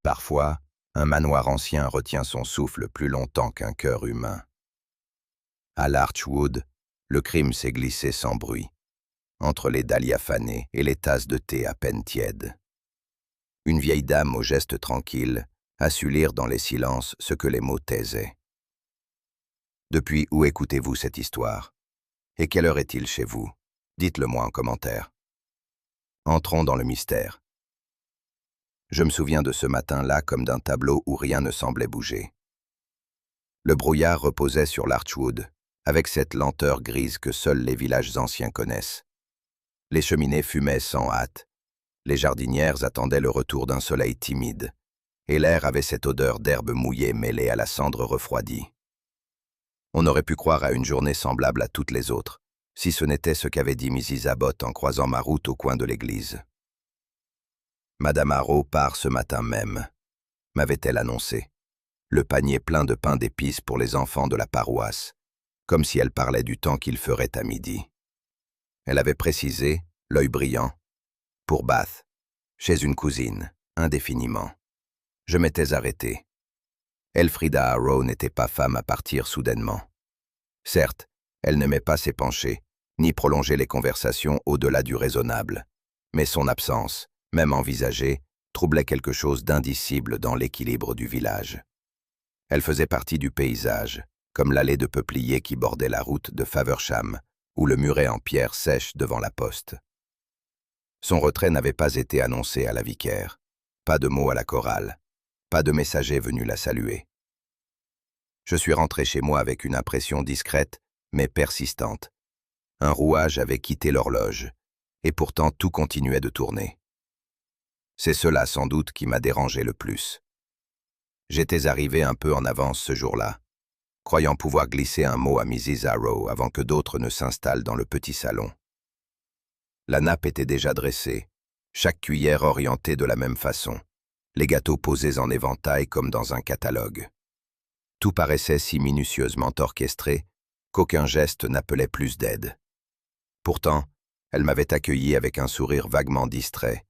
Parfois, un manoir ancien retient son souffle plus longtemps qu'un cœur humain. À Larchwood, le crime s'est glissé sans bruit, entre les dahlias fanées et les tasses de thé à peine tièdes. Une vieille dame au geste tranquille a su lire dans les silences ce que les mots taisaient. Depuis où écoutez-vous cette histoire? Et quelle heure est-il chez vous? Dites-le-moi en commentaire. Entrons dans le mystère. Je me souviens de ce matin-là comme d'un tableau où rien ne semblait bouger. Le brouillard reposait sur Larchwood, avec cette lenteur grise que seuls les villages anciens connaissent. Les cheminées fumaient sans hâte, les jardinières attendaient le retour d'un soleil timide, et l'air avait cette odeur d'herbe mouillée mêlée à la cendre refroidie. On aurait pu croire à une journée semblable à toutes les autres, si ce n'était ce qu'avait dit Mrs. Abbott en croisant ma route au coin de l'église. Madame Harrow part ce matin même, m'avait-elle annoncé, le panier plein de pain d'épices pour les enfants de la paroisse, comme si elle parlait du temps qu'il ferait à midi. Elle avait précisé, l'œil brillant, pour Bath, chez une cousine, indéfiniment. Je m'étais arrêté. Elfrida Harrow n'était pas femme à partir soudainement. Certes, elle n'aimait pas s'épancher, ni prolonger les conversations au-delà du raisonnable, mais son absence, même envisagée, troublait quelque chose d'indicible dans l'équilibre du village. Elle faisait partie du paysage, comme l'allée de peupliers qui bordait la route de Faversham, ou le muret en pierre sèche devant la poste. Son retrait n'avait pas été annoncé à la vicaire, pas de mot à la chorale, pas de messager venu la saluer. Je suis rentré chez moi avec une impression discrète, mais persistante. Un rouage avait quitté l'horloge, et pourtant tout continuait de tourner. C'est cela sans doute qui m'a dérangé le plus. J'étais arrivé un peu en avance ce jour-là, croyant pouvoir glisser un mot à Mrs. Harrow avant que d'autres ne s'installent dans le petit salon. La nappe était déjà dressée, chaque cuillère orientée de la même façon, les gâteaux posés en éventail comme dans un catalogue. Tout paraissait si minutieusement orchestré qu'aucun geste n'appelait plus d'aide. Pourtant, elle m'avait accueilli avec un sourire vaguement distrait,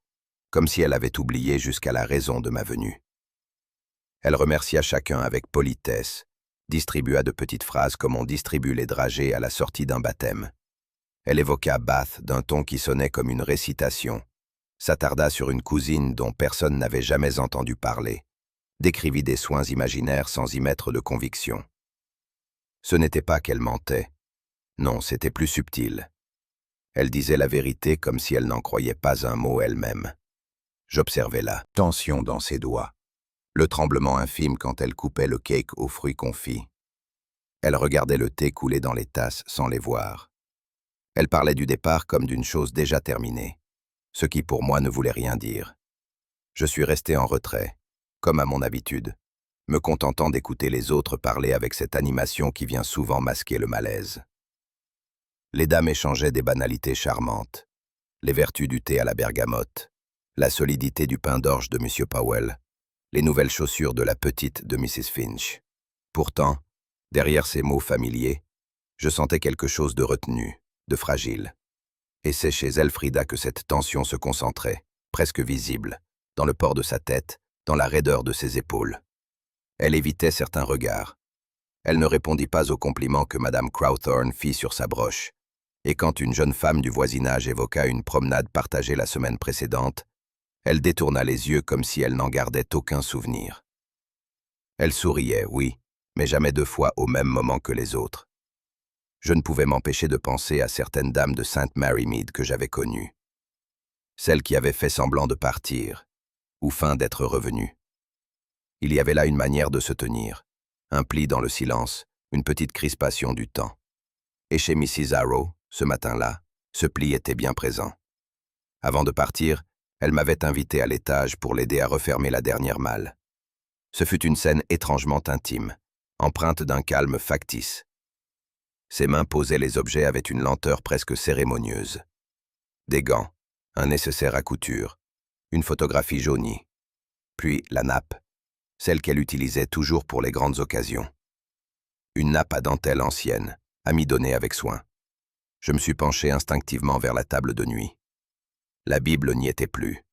comme si elle avait oublié jusqu'à la raison de ma venue. Elle remercia chacun avec politesse, distribua de petites phrases comme on distribue les dragées à la sortie d'un baptême. Elle évoqua Bath d'un ton qui sonnait comme une récitation, s'attarda sur une cousine dont personne n'avait jamais entendu parler, décrivit des soins imaginaires sans y mettre de conviction. Ce n'était pas qu'elle mentait. Non, c'était plus subtil. Elle disait la vérité comme si elle n'en croyait pas un mot elle-même. J'observais la tension dans ses doigts, le tremblement infime quand elle coupait le cake aux fruits confits. Elle regardait le thé couler dans les tasses sans les voir. Elle parlait du départ comme d'une chose déjà terminée, ce qui pour moi ne voulait rien dire. Je suis resté en retrait, comme à mon habitude, me contentant d'écouter les autres parler avec cette animation qui vient souvent masquer le malaise. Les dames échangeaient des banalités charmantes, les vertus du thé à la bergamote, la solidité du pain d'orge de M. Powell, les nouvelles chaussures de la petite de Mrs. Finch. Pourtant, derrière ces mots familiers, je sentais quelque chose de retenu, de fragile. Et c'est chez Elfrida que cette tension se concentrait, presque visible, dans le port de sa tête, dans la raideur de ses épaules. Elle évitait certains regards. Elle ne répondit pas aux compliments que Madame Crowthorne fit sur sa broche, et quand une jeune femme du voisinage évoqua une promenade partagée la semaine précédente, elle détourna les yeux comme si elle n'en gardait aucun souvenir. Elle souriait, oui, mais jamais deux fois au même moment que les autres. Je ne pouvais m'empêcher de penser à certaines dames de St. Mary Mead que j'avais connues. Celles qui avaient fait semblant de partir, ou feint d'être revenues. Il y avait là une manière de se tenir, un pli dans le silence, une petite crispation du temps. Et chez Mrs. Harrow, ce matin-là, ce pli était bien présent. Avant de partir, elle m'avait invité à l'étage pour l'aider à refermer la dernière malle. Ce fut une scène étrangement intime, empreinte d'un calme factice. Ses mains posaient les objets avec une lenteur presque cérémonieuse. Des gants, un nécessaire à couture, une photographie jaunie, puis la nappe, celle qu'elle utilisait toujours pour les grandes occasions. Une nappe à dentelle ancienne, amidonnée avec soin. Je me suis penché instinctivement vers la table de nuit. La Bible n'y était plus.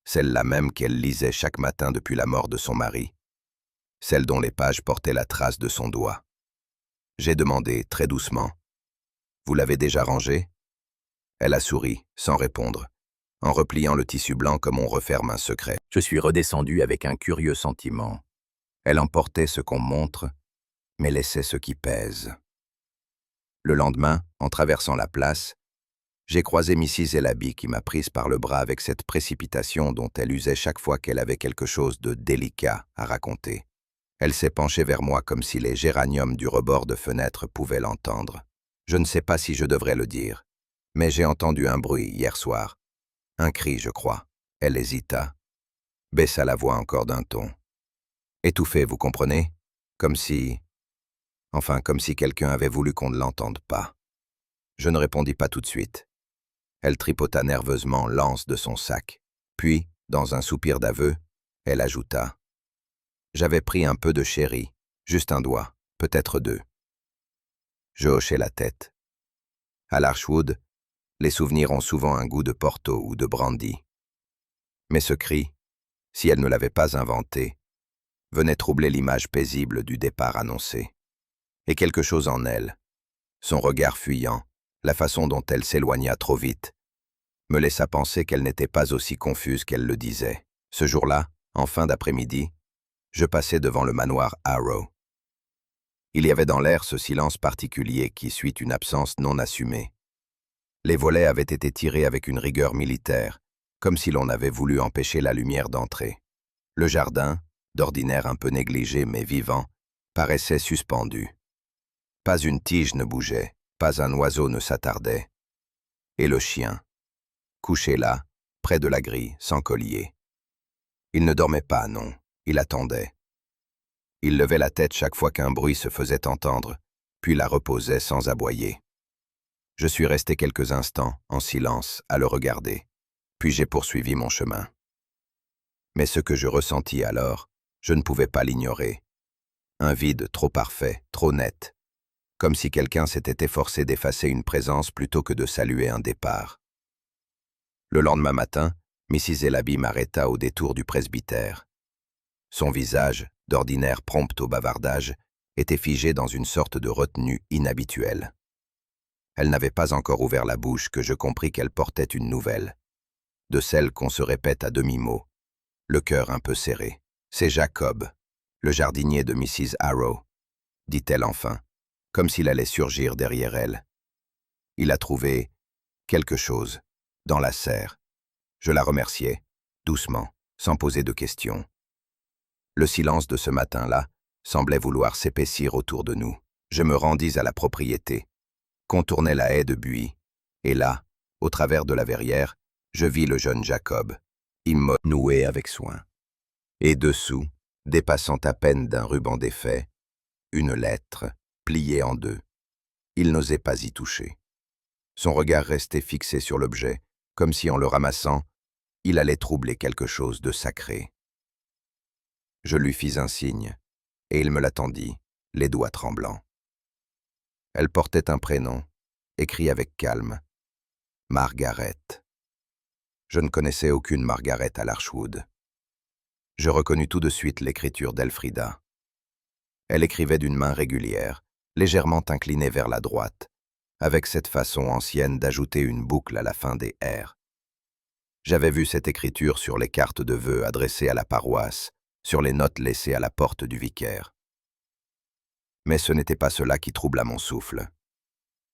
celle-là même qu'elle lisait chaque matin depuis la mort de son mari, celle dont les pages portaient la trace de son doigt. J'ai demandé, très doucement, « Vous l'avez déjà rangée ?» Elle a souri, sans répondre, en repliant le tissu blanc comme on referme un secret. Je suis redescendu avec un curieux sentiment. Elle emportait ce qu'on montre, mais laissait ce qui pèse. Le lendemain, en traversant la place, j'ai croisé Mrs. Ellaby qui m'a prise par le bras avec cette précipitation dont elle usait chaque fois qu'elle avait quelque chose de délicat à raconter. Elle s'est penchée vers moi comme si les géraniums du rebord de fenêtre pouvaient l'entendre. Je ne sais pas si je devrais le dire, mais j'ai entendu un bruit hier soir. Un cri, je crois. Elle hésita, baissa la voix encore d'un ton. Étouffée, vous comprenez? Comme si quelqu'un avait voulu qu'on ne l'entende pas. Je ne répondis pas tout de suite. Elle tripota nerveusement l'anse de son sac. Puis, dans un soupir d'aveu, elle ajouta « J'avais pris un peu de sherry, juste un doigt, peut-être deux. » Je hochai la tête. À l'Archwood, les souvenirs ont souvent un goût de Porto ou de brandy. Mais ce cri, si elle ne l'avait pas inventé, venait troubler l'image paisible du départ annoncé. Et quelque chose en elle, son regard fuyant, la façon dont elle s'éloigna trop vite, me laissa penser qu'elle n'était pas aussi confuse qu'elle le disait. Ce jour-là, en fin d'après-midi, je passais devant le manoir Harrow. Il y avait dans l'air ce silence particulier qui suit une absence non assumée. Les volets avaient été tirés avec une rigueur militaire, comme si l'on avait voulu empêcher la lumière d'entrer. Le jardin, d'ordinaire un peu négligé mais vivant, paraissait suspendu. Pas une tige ne bougeait, pas un oiseau ne s'attardait. Et le chien, couché là, près de la grille, sans collier. Il ne dormait pas, non, il attendait. Il levait la tête chaque fois qu'un bruit se faisait entendre, puis la reposait sans aboyer. Je suis resté quelques instants, en silence, à le regarder, puis j'ai poursuivi mon chemin. Mais ce que je ressentis alors, je ne pouvais pas l'ignorer. Un vide trop parfait, trop net, comme si quelqu'un s'était efforcé d'effacer une présence plutôt que de saluer un départ. Le lendemain matin, Mrs. Ellaby m'arrêta au détour du presbytère. Son visage, d'ordinaire prompt au bavardage, était figé dans une sorte de retenue inhabituelle. Elle n'avait pas encore ouvert la bouche que je compris qu'elle portait une nouvelle, de celle qu'on se répète à demi-mot, le cœur un peu serré. « C'est Jacob, le jardinier de Mrs. Harrow », dit-elle enfin, comme s'il allait surgir derrière elle. Il a trouvé quelque chose dans la serre. Je la remerciai, doucement, sans poser de questions. Le silence de ce matin-là semblait vouloir s'épaissir autour de nous. Je me rendis à la propriété, contournai la haie de buis, et là, au travers de la verrière, je vis le jeune Jacob, immobile, noué avec soin. Et dessous, dépassant à peine d'un ruban d'effet, une lettre, pliée en deux. Il n'osait pas y toucher. Son regard restait fixé sur l'objet, comme si en le ramassant, il allait troubler quelque chose de sacré. Je lui fis un signe, et il me l'attendit, les doigts tremblants. Elle portait un prénom, écrit avec calme, Margaret. Je ne connaissais aucune Margaret à l'Archwood. Je reconnus tout de suite l'écriture d'Elfrida. Elle écrivait d'une main régulière, légèrement inclinée vers la droite, avec cette façon ancienne d'ajouter une boucle à la fin des R. J'avais vu cette écriture sur les cartes de vœux adressées à la paroisse, sur les notes laissées à la porte du vicaire. Mais ce n'était pas cela qui troubla mon souffle.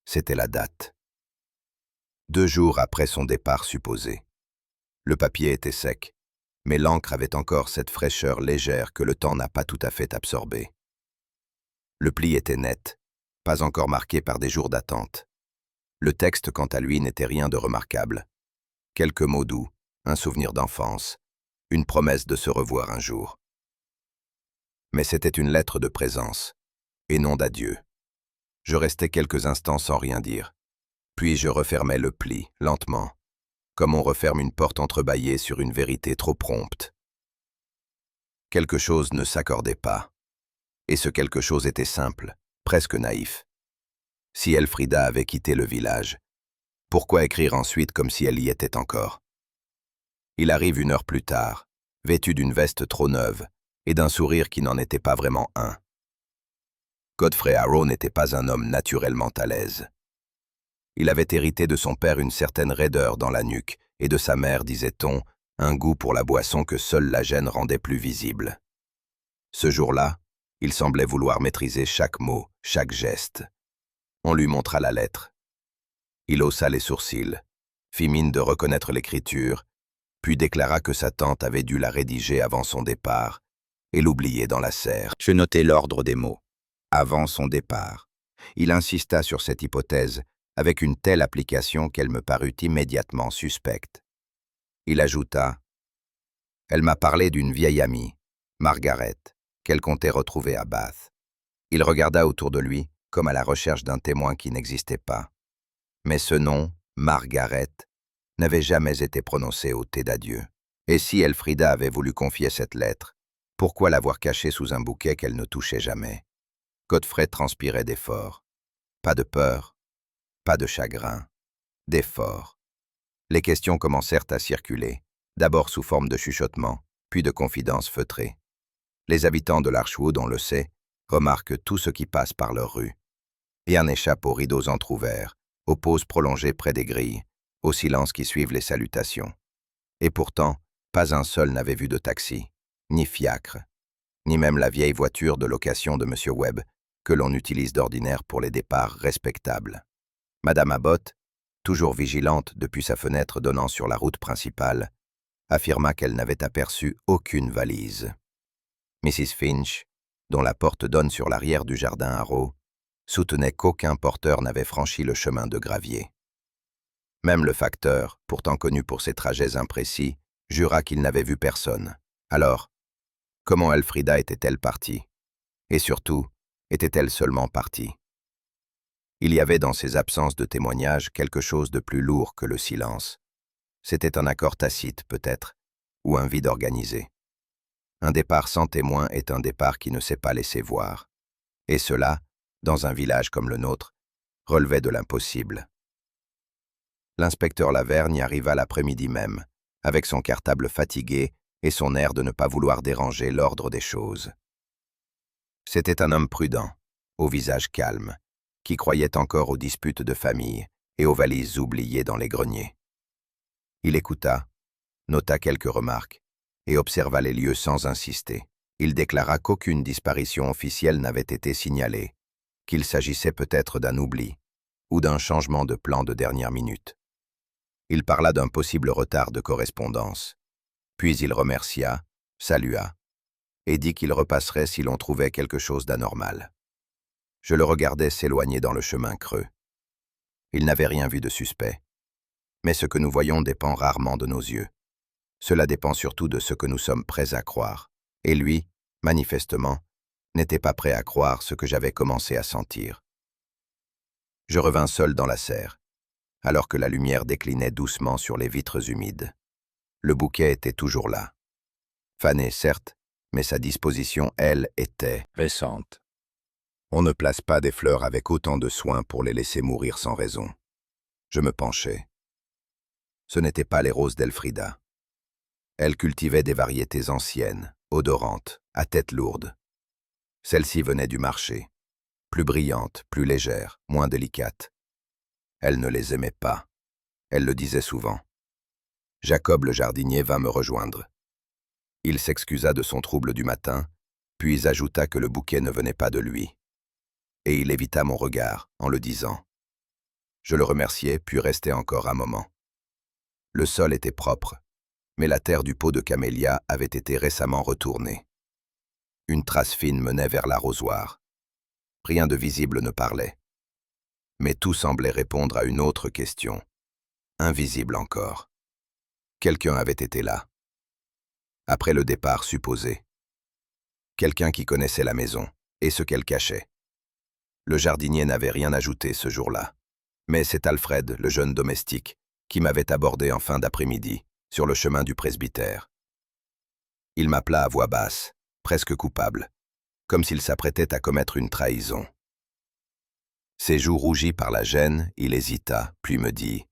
C'était la date. 2 jours après son départ supposé. Le papier était sec, mais l'encre avait encore cette fraîcheur légère que le temps n'a pas tout à fait absorbée. Le pli était net, pas encore marqué par des jours d'attente. Le texte, quant à lui, n'était rien de remarquable. Quelques mots doux, un souvenir d'enfance, une promesse de se revoir un jour. Mais c'était une lettre de présence, et non d'adieu. Je restai quelques instants sans rien dire, puis je refermai le pli, lentement, comme on referme une porte entrebâillée sur une vérité trop prompte. Quelque chose ne s'accordait pas, et ce quelque chose était simple, presque naïf. Si Elfrida avait quitté le village, pourquoi écrire ensuite comme si elle y était encore? Il arrive 1 heure plus tard, vêtu d'une veste trop neuve et d'un sourire qui n'en était pas vraiment un. Godfrey Harrow n'était pas un homme naturellement à l'aise. Il avait hérité de son père une certaine raideur dans la nuque et de sa mère, disait-on, un goût pour la boisson que seule la gêne rendait plus visible. Ce jour-là, il semblait vouloir maîtriser chaque mot, chaque geste. On lui montra la lettre. Il haussa les sourcils, fit mine de reconnaître l'écriture, puis déclara que sa tante avait dû la rédiger avant son départ et l'oublier dans la serre. Je notai l'ordre des mots. Avant son départ. Il insista sur cette hypothèse avec une telle application qu'elle me parut immédiatement suspecte. Il ajouta « Elle m'a parlé d'une vieille amie, Margaret, qu'elle comptait retrouver à Bath. » Il regarda autour de lui, comme à la recherche d'un témoin qui n'existait pas. Mais ce nom, Margaret, n'avait jamais été prononcé au thé d'adieu. Et si Elfrida avait voulu confier cette lettre, pourquoi l'avoir cachée sous un bouquet qu'elle ne touchait jamais? Godfrey transpirait d'effort. Pas de peur, pas de chagrin, d'effort. Les questions commencèrent à circuler, d'abord sous forme de chuchotements, puis de confidences feutrées. Les habitants de l'Archwood, on le sait, remarquent tout ce qui passe par leur rue. Rien n'échappe aux rideaux entr'ouverts, aux pauses prolongées près des grilles, aux silences qui suivent les salutations. Et pourtant, pas un seul n'avait vu de taxi, ni fiacre, ni même la vieille voiture de location de M. Webb, que l'on utilise d'ordinaire pour les départs respectables. Madame Abbott, toujours vigilante depuis sa fenêtre donnant sur la route principale, affirma qu'elle n'avait aperçu aucune valise. Mrs. Finch, dont la porte donne sur l'arrière du jardin Harrow, soutenait qu'aucun porteur n'avait franchi le chemin de gravier. Même le facteur, pourtant connu pour ses trajets imprécis, jura qu'il n'avait vu personne. Alors, comment Elfrida était-elle partie? Et surtout, était-elle seulement partie? Il y avait dans ces absences de témoignages quelque chose de plus lourd que le silence. C'était un accord tacite, peut-être, ou un vide organisé. Un départ sans témoin est un départ qui ne s'est pas laissé voir. Et cela, dans un village comme le nôtre, relevait de l'impossible. L'inspecteur Lavergne arriva l'après-midi même, avec son cartable fatigué et son air de ne pas vouloir déranger l'ordre des choses. C'était un homme prudent, au visage calme, qui croyait encore aux disputes de famille et aux valises oubliées dans les greniers. Il écouta, nota quelques remarques et observa les lieux sans insister. Il déclara qu'aucune disparition officielle n'avait été signalée, qu'il s'agissait peut-être d'un oubli ou d'un changement de plan de dernière minute. Il parla d'un possible retard de correspondance, puis il remercia, salua, et dit qu'il repasserait si l'on trouvait quelque chose d'anormal. Je le regardais s'éloigner dans le chemin creux. Il n'avait rien vu de suspect. Mais ce que nous voyons dépend rarement de nos yeux. Cela dépend surtout de ce que nous sommes prêts à croire. Et lui, manifestement, n'était pas prêt à croire ce que j'avais commencé à sentir. Je revins seul dans la serre, alors que la lumière déclinait doucement sur les vitres humides. Le bouquet était toujours là. Fané, certes, mais sa disposition, elle, était récente. On ne place pas des fleurs avec autant de soin pour les laisser mourir sans raison. Je me penchai. Ce n'étaient pas les roses d'Elfrida. Elle cultivait des variétés anciennes, odorantes, à tête lourde. Celles-ci venaient du marché, plus brillantes, plus légères, moins délicates. Elle ne les aimait pas. Elle le disait souvent. Jacob le jardinier vint me rejoindre. Il s'excusa de son trouble du matin, puis ajouta que le bouquet ne venait pas de lui. Et il évita mon regard en le disant. Je le remerciai, puis restai encore un moment. Le sol était propre, mais la terre du pot de camélia avait été récemment retournée. Une trace fine menait vers l'arrosoir. Rien de visible ne parlait. Mais tout semblait répondre à une autre question, invisible encore. Quelqu'un avait été là. Après le départ supposé. Quelqu'un qui connaissait la maison et ce qu'elle cachait. Le jardinier n'avait rien ajouté ce jour-là. Mais c'est Alfred, le jeune domestique, qui m'avait abordé en fin d'après-midi, sur le chemin du presbytère. Il m'appela à voix basse, presque coupable, comme s'il s'apprêtait à commettre une trahison. Ses joues rougies par la gêne, il hésita, puis me dit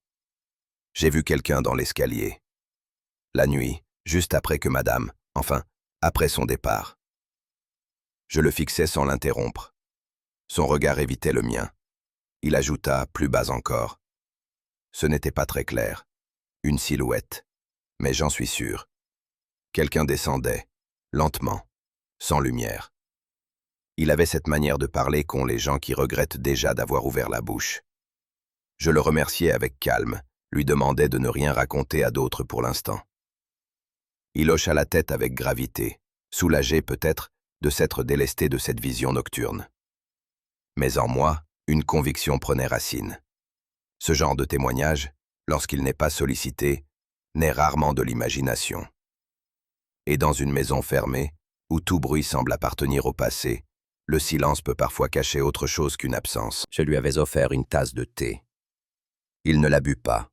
« J'ai vu quelqu'un dans l'escalier. » la nuit, juste après que madame, enfin, après son départ. Je le fixais sans l'interrompre. Son regard évitait le mien. Il ajouta, plus bas encore. Ce n'était pas très clair. Une silhouette. Mais j'en suis sûr. Quelqu'un descendait, lentement, sans lumière. Il avait cette manière de parler qu'ont les gens qui regrettent déjà d'avoir ouvert la bouche. Je le remerciais avec calme, lui demandais de ne rien raconter à d'autres pour l'instant. Il hocha la tête avec gravité, soulagé peut-être de s'être délesté de cette vision nocturne. Mais en moi, une conviction prenait racine. Ce genre de témoignage, lorsqu'il n'est pas sollicité, naît rarement de l'imagination. Et dans une maison fermée, où tout bruit semble appartenir au passé, le silence peut parfois cacher autre chose qu'une absence. Je lui avais offert une tasse de thé. Il ne la but pas.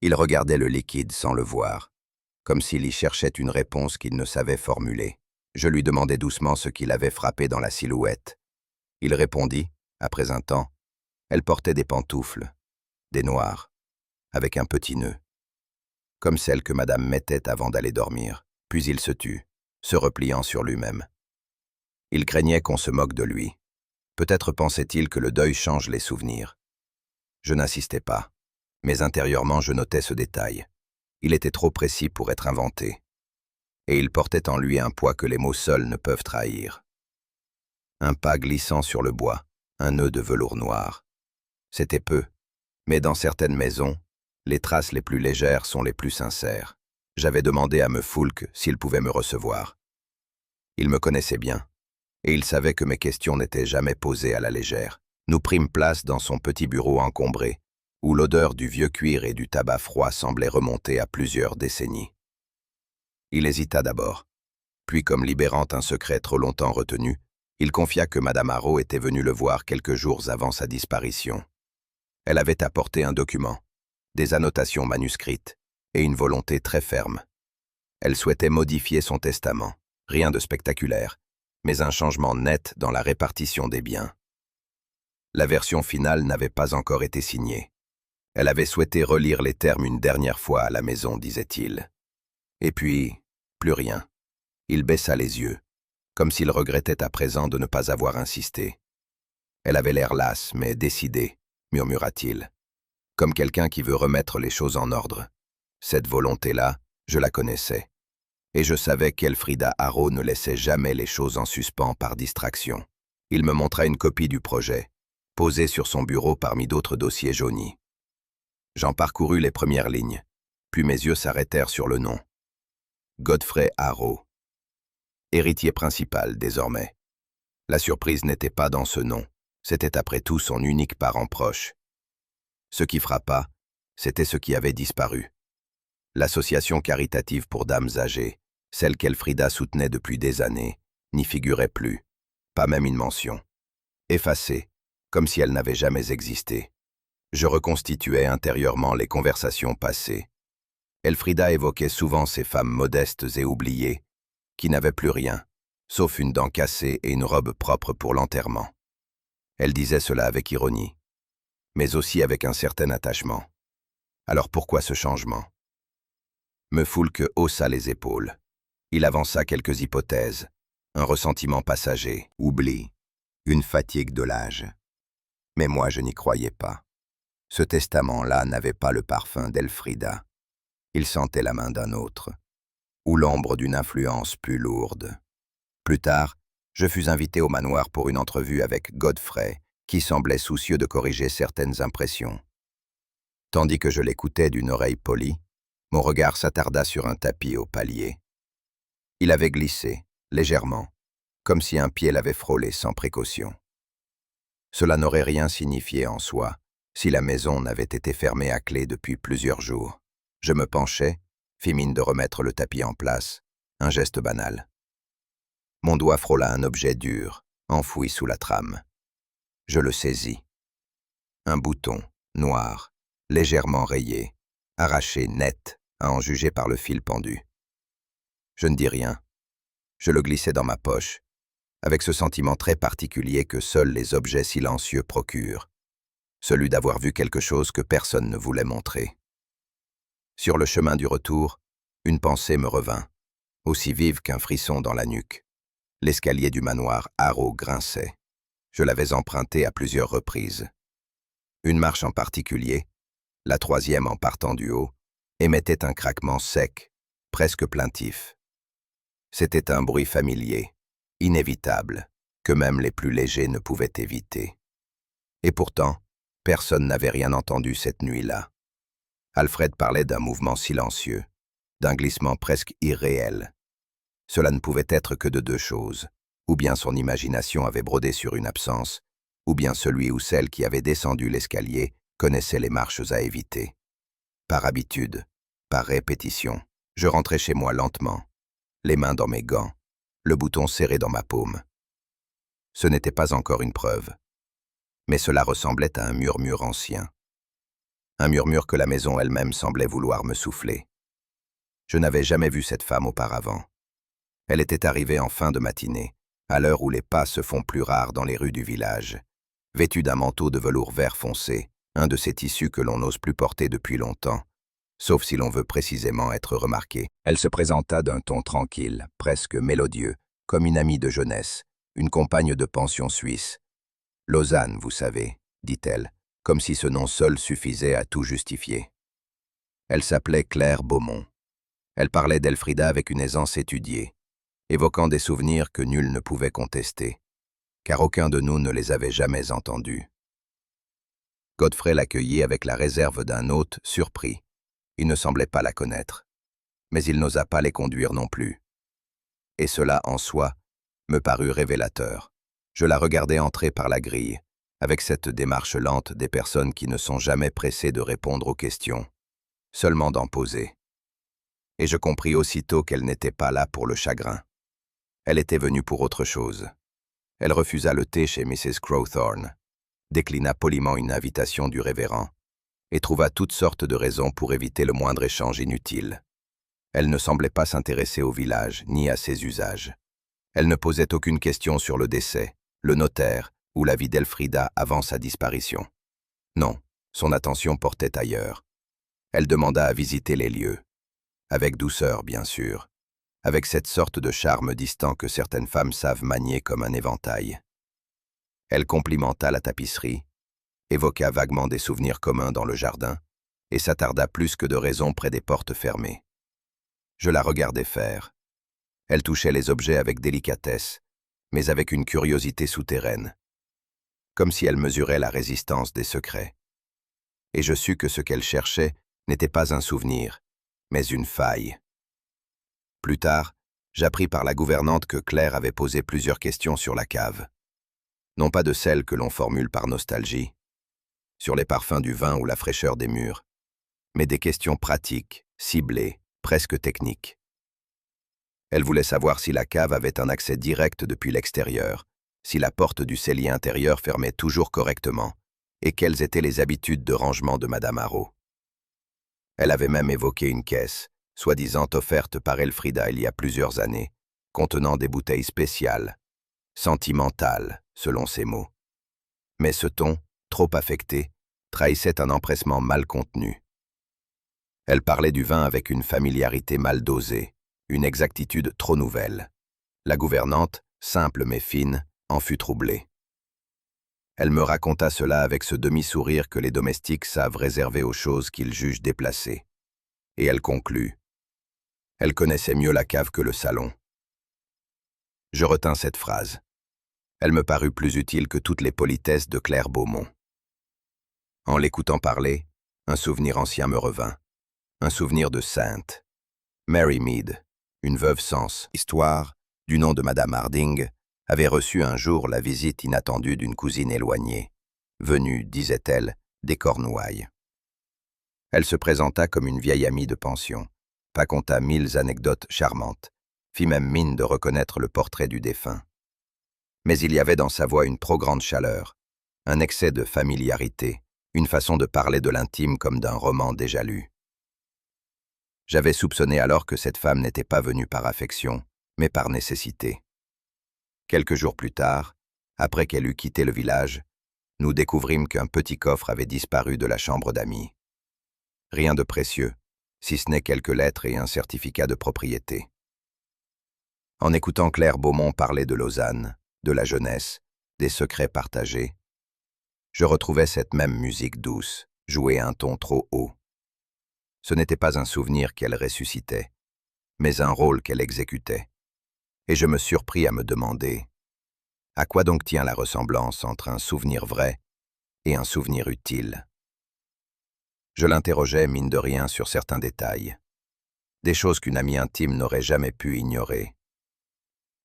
Il regardait le liquide sans le voir, comme s'il y cherchait une réponse qu'il ne savait formuler. Je lui demandai doucement ce qui l'avait frappé dans la silhouette. Il répondit, après un temps, elle portait des pantoufles, des noires, avec un petit nœud, comme celles que madame mettait avant d'aller dormir. Puis il se tut, se repliant sur lui-même. Il craignait qu'on se moque de lui. Peut-être pensait-il que le deuil change les souvenirs. Je n'insistais pas, mais intérieurement je notais ce détail. Il était trop précis pour être inventé. Et il portait en lui un poids que les mots seuls ne peuvent trahir. Un pas glissant sur le bois, un nœud de velours noir. C'était peu, mais dans certaines maisons, les traces les plus légères sont les plus sincères. J'avais demandé à Mefoulk s'il pouvait me recevoir. Il me connaissait bien, et il savait que mes questions n'étaient jamais posées à la légère. Nous prîmes place dans son petit bureau encombré, où l'odeur du vieux cuir et du tabac froid semblait remonter à plusieurs décennies. Il hésita d'abord, puis comme libérant un secret trop longtemps retenu, il confia que madame Haro était venue le voir quelques jours avant sa disparition. Elle avait apporté un document, des annotations manuscrites et une volonté très ferme. Elle souhaitait modifier son testament, rien de spectaculaire, mais un changement net dans la répartition des biens. La version finale n'avait pas encore été signée. Elle avait souhaité relire les termes une dernière fois à la maison, disait-il. Et puis, plus rien. Il baissa les yeux, comme s'il regrettait à présent de ne pas avoir insisté. Elle avait l'air lasse, mais décidée, murmura-t-il, comme quelqu'un qui veut remettre les choses en ordre. Cette volonté-là, je la connaissais. Et je savais qu'Elfrida Haro ne laissait jamais les choses en suspens par distraction. Il me montra une copie du projet, posée sur son bureau parmi d'autres dossiers jaunis. J'en parcourus les premières lignes, puis mes yeux s'arrêtèrent sur le nom. Godfrey Haro. Héritier principal, désormais. La surprise n'était pas dans ce nom, c'était après tout son unique parent proche. Ce qui frappa, c'était ce qui avait disparu. L'association caritative pour dames âgées, celle qu'Elfrida soutenait depuis des années, n'y figurait plus, pas même une mention. Effacée, comme si elle n'avait jamais existé. Je reconstituais intérieurement les conversations passées. Elfrida évoquait souvent ces femmes modestes et oubliées, qui n'avaient plus rien, sauf une dent cassée et une robe propre pour l'enterrement. Elle disait cela avec ironie, mais aussi avec un certain attachement. Alors pourquoi ce changement ? Mefoulk haussa les épaules. Il avança quelques hypothèses. Un ressentiment passager, oubli, une fatigue de l'âge. Mais moi, je n'y croyais pas. Ce testament-là n'avait pas le parfum d'Elfrida. Il sentait la main d'un autre, ou l'ombre d'une influence plus lourde. Plus tard, je fus invité au manoir pour une entrevue avec Godfrey, qui semblait soucieux de corriger certaines impressions. Tandis que je l'écoutais d'une oreille polie, mon regard s'attarda sur un tapis au palier. Il avait glissé, légèrement, comme si un pied l'avait frôlé sans précaution. Cela n'aurait rien signifié en soi, si la maison n'avait été fermée à clé depuis plusieurs jours. Je me penchai, fis mine de remettre le tapis en place, un geste banal. Mon doigt frôla un objet dur, enfoui sous la trame. Je le saisis. Un bouton, noir, légèrement rayé, arraché net, à en juger par le fil pendu. Je ne dis rien. Je le glissai dans ma poche, avec ce sentiment très particulier que seuls les objets silencieux procurent, celui d'avoir vu quelque chose que personne ne voulait montrer. Sur le chemin du retour, Une pensée me revint, aussi vive qu'un frisson dans la nuque. L'escalier du manoir Harrow grinçait. Je l'avais emprunté à plusieurs reprises. Une marche en particulier, la troisième en partant du haut, émettait un craquement sec, presque plaintif. C'était un bruit familier, inévitable, que même les plus légers ne pouvaient éviter. Et pourtant, personne n'avait rien entendu cette nuit-là. Alfred parlait d'un mouvement silencieux, d'un glissement presque irréel. Cela ne pouvait être que de deux choses. Ou bien son imagination avait brodé sur une absence, ou bien celui ou celle qui avait descendu l'escalier connaissait les marches à éviter. Par habitude, par répétition, je rentrais chez moi lentement, les mains dans mes gants, le bouton serré dans ma paume. Ce n'était pas encore une preuve, mais cela ressemblait à un murmure ancien. Un murmure que la maison elle-même semblait vouloir me souffler. Je n'avais jamais vu cette femme auparavant. Elle était arrivée en fin de matinée, à l'heure où les pas se font plus rares dans les rues du village, vêtue d'un manteau de velours vert foncé, un de ces tissus que l'on n'ose plus porter depuis longtemps, sauf si l'on veut précisément être remarqué. Elle se présenta d'un ton tranquille, presque mélodieux, comme une amie de jeunesse, une compagne de pension suisse. « Lausanne, vous savez, dit-elle, comme si ce nom seul suffisait à tout justifier. Elle s'appelait Claire Beaumont. Elle parlait d'Elfrida avec une aisance étudiée, évoquant des souvenirs que nul ne pouvait contester, car aucun de nous ne les avait jamais entendus. Godfrey l'accueillit avec la réserve d'un hôte surpris. Il ne semblait pas la connaître, mais il n'osa pas les conduire non plus. Et cela, en soi, me parut révélateur. Je la regardais entrer par la grille, avec cette démarche lente des personnes qui ne sont jamais pressées de répondre aux questions, seulement d'en poser. Et je compris aussitôt qu'elle n'était pas là pour le chagrin. Elle était venue pour autre chose. Elle refusa le thé chez Mrs. Crowthorne, déclina poliment une invitation du révérend, et trouva toutes sortes de raisons pour éviter le moindre échange inutile. Elle ne semblait pas s'intéresser au village, ni à ses usages. Elle ne posait aucune question sur le décès, le notaire ou la vie d'Elfrida avant sa disparition. Non, son attention portait ailleurs. Elle demanda à visiter les lieux. Avec douceur, bien sûr, avec cette sorte de charme distant que certaines femmes savent manier comme un éventail. Elle complimenta la tapisserie, évoqua vaguement des souvenirs communs dans le jardin, et s'attarda plus que de raison près des portes fermées. Je la regardais faire. Elle touchait les objets avec délicatesse, mais avec une curiosité souterraine, comme si elle mesurait la résistance des secrets. Et je sus que ce qu'elle cherchait n'était pas un souvenir, mais une faille. Plus tard, j'appris par la gouvernante que Claire avait posé plusieurs questions sur la cave. Non pas de celles que l'on formule par nostalgie, sur les parfums du vin ou la fraîcheur des murs, mais des questions pratiques, ciblées, presque techniques. Elle voulait savoir si la cave avait un accès direct depuis l'extérieur, si la porte du cellier intérieur fermait toujours correctement, et quelles étaient les habitudes de rangement de Madame Harrow. Elle avait même évoqué une caisse, soi-disant offerte par Elfrida il y a plusieurs années, contenant des bouteilles spéciales, sentimentales, selon ses mots. Mais ce ton, trop affecté, trahissait un empressement mal contenu. Elle parlait du vin avec une familiarité mal dosée, une exactitude trop nouvelle. La gouvernante, simple mais fine, en fut troublée. Elle me raconta cela avec ce demi-sourire que les domestiques savent réserver aux choses qu'ils jugent déplacées. Et elle conclut. Elle connaissait mieux la cave que le salon. Je retins cette phrase. Elle me parut plus utile que toutes les politesses de Claire Beaumont. En l'écoutant parler, un souvenir ancien me revint. Un souvenir de sainte. Mary Mead, une veuve sans histoire, du nom de Madame Harding, avait reçu un jour la visite inattendue d'une cousine éloignée, venue, disait-elle, des Cornouailles. Elle se présenta comme une vieille amie de pension, raconta 1000 anecdotes charmantes, fit même mine de reconnaître le portrait du défunt. Mais il y avait dans sa voix une trop grande chaleur, un excès de familiarité, une façon de parler de l'intime comme d'un roman déjà lu. J'avais soupçonné alors que cette femme n'était pas venue par affection, mais par nécessité. Quelques jours plus tard, après qu'elle eut quitté le village, nous découvrîmes qu'un petit coffre avait disparu de la chambre d'amis. Rien de précieux, si ce n'est quelques lettres et un certificat de propriété. En écoutant Claire Beaumont parler de Lausanne, de la jeunesse, des secrets partagés, je retrouvais cette même musique douce, jouée à un ton trop haut. Ce n'était pas un souvenir qu'elle ressuscitait, mais un rôle qu'elle exécutait. Et je me surpris à me demander, à quoi donc tient la ressemblance entre un souvenir vrai et un souvenir utile? Je l'interrogeais, mine de rien, sur certains détails. Des choses qu'une amie intime n'aurait jamais pu ignorer.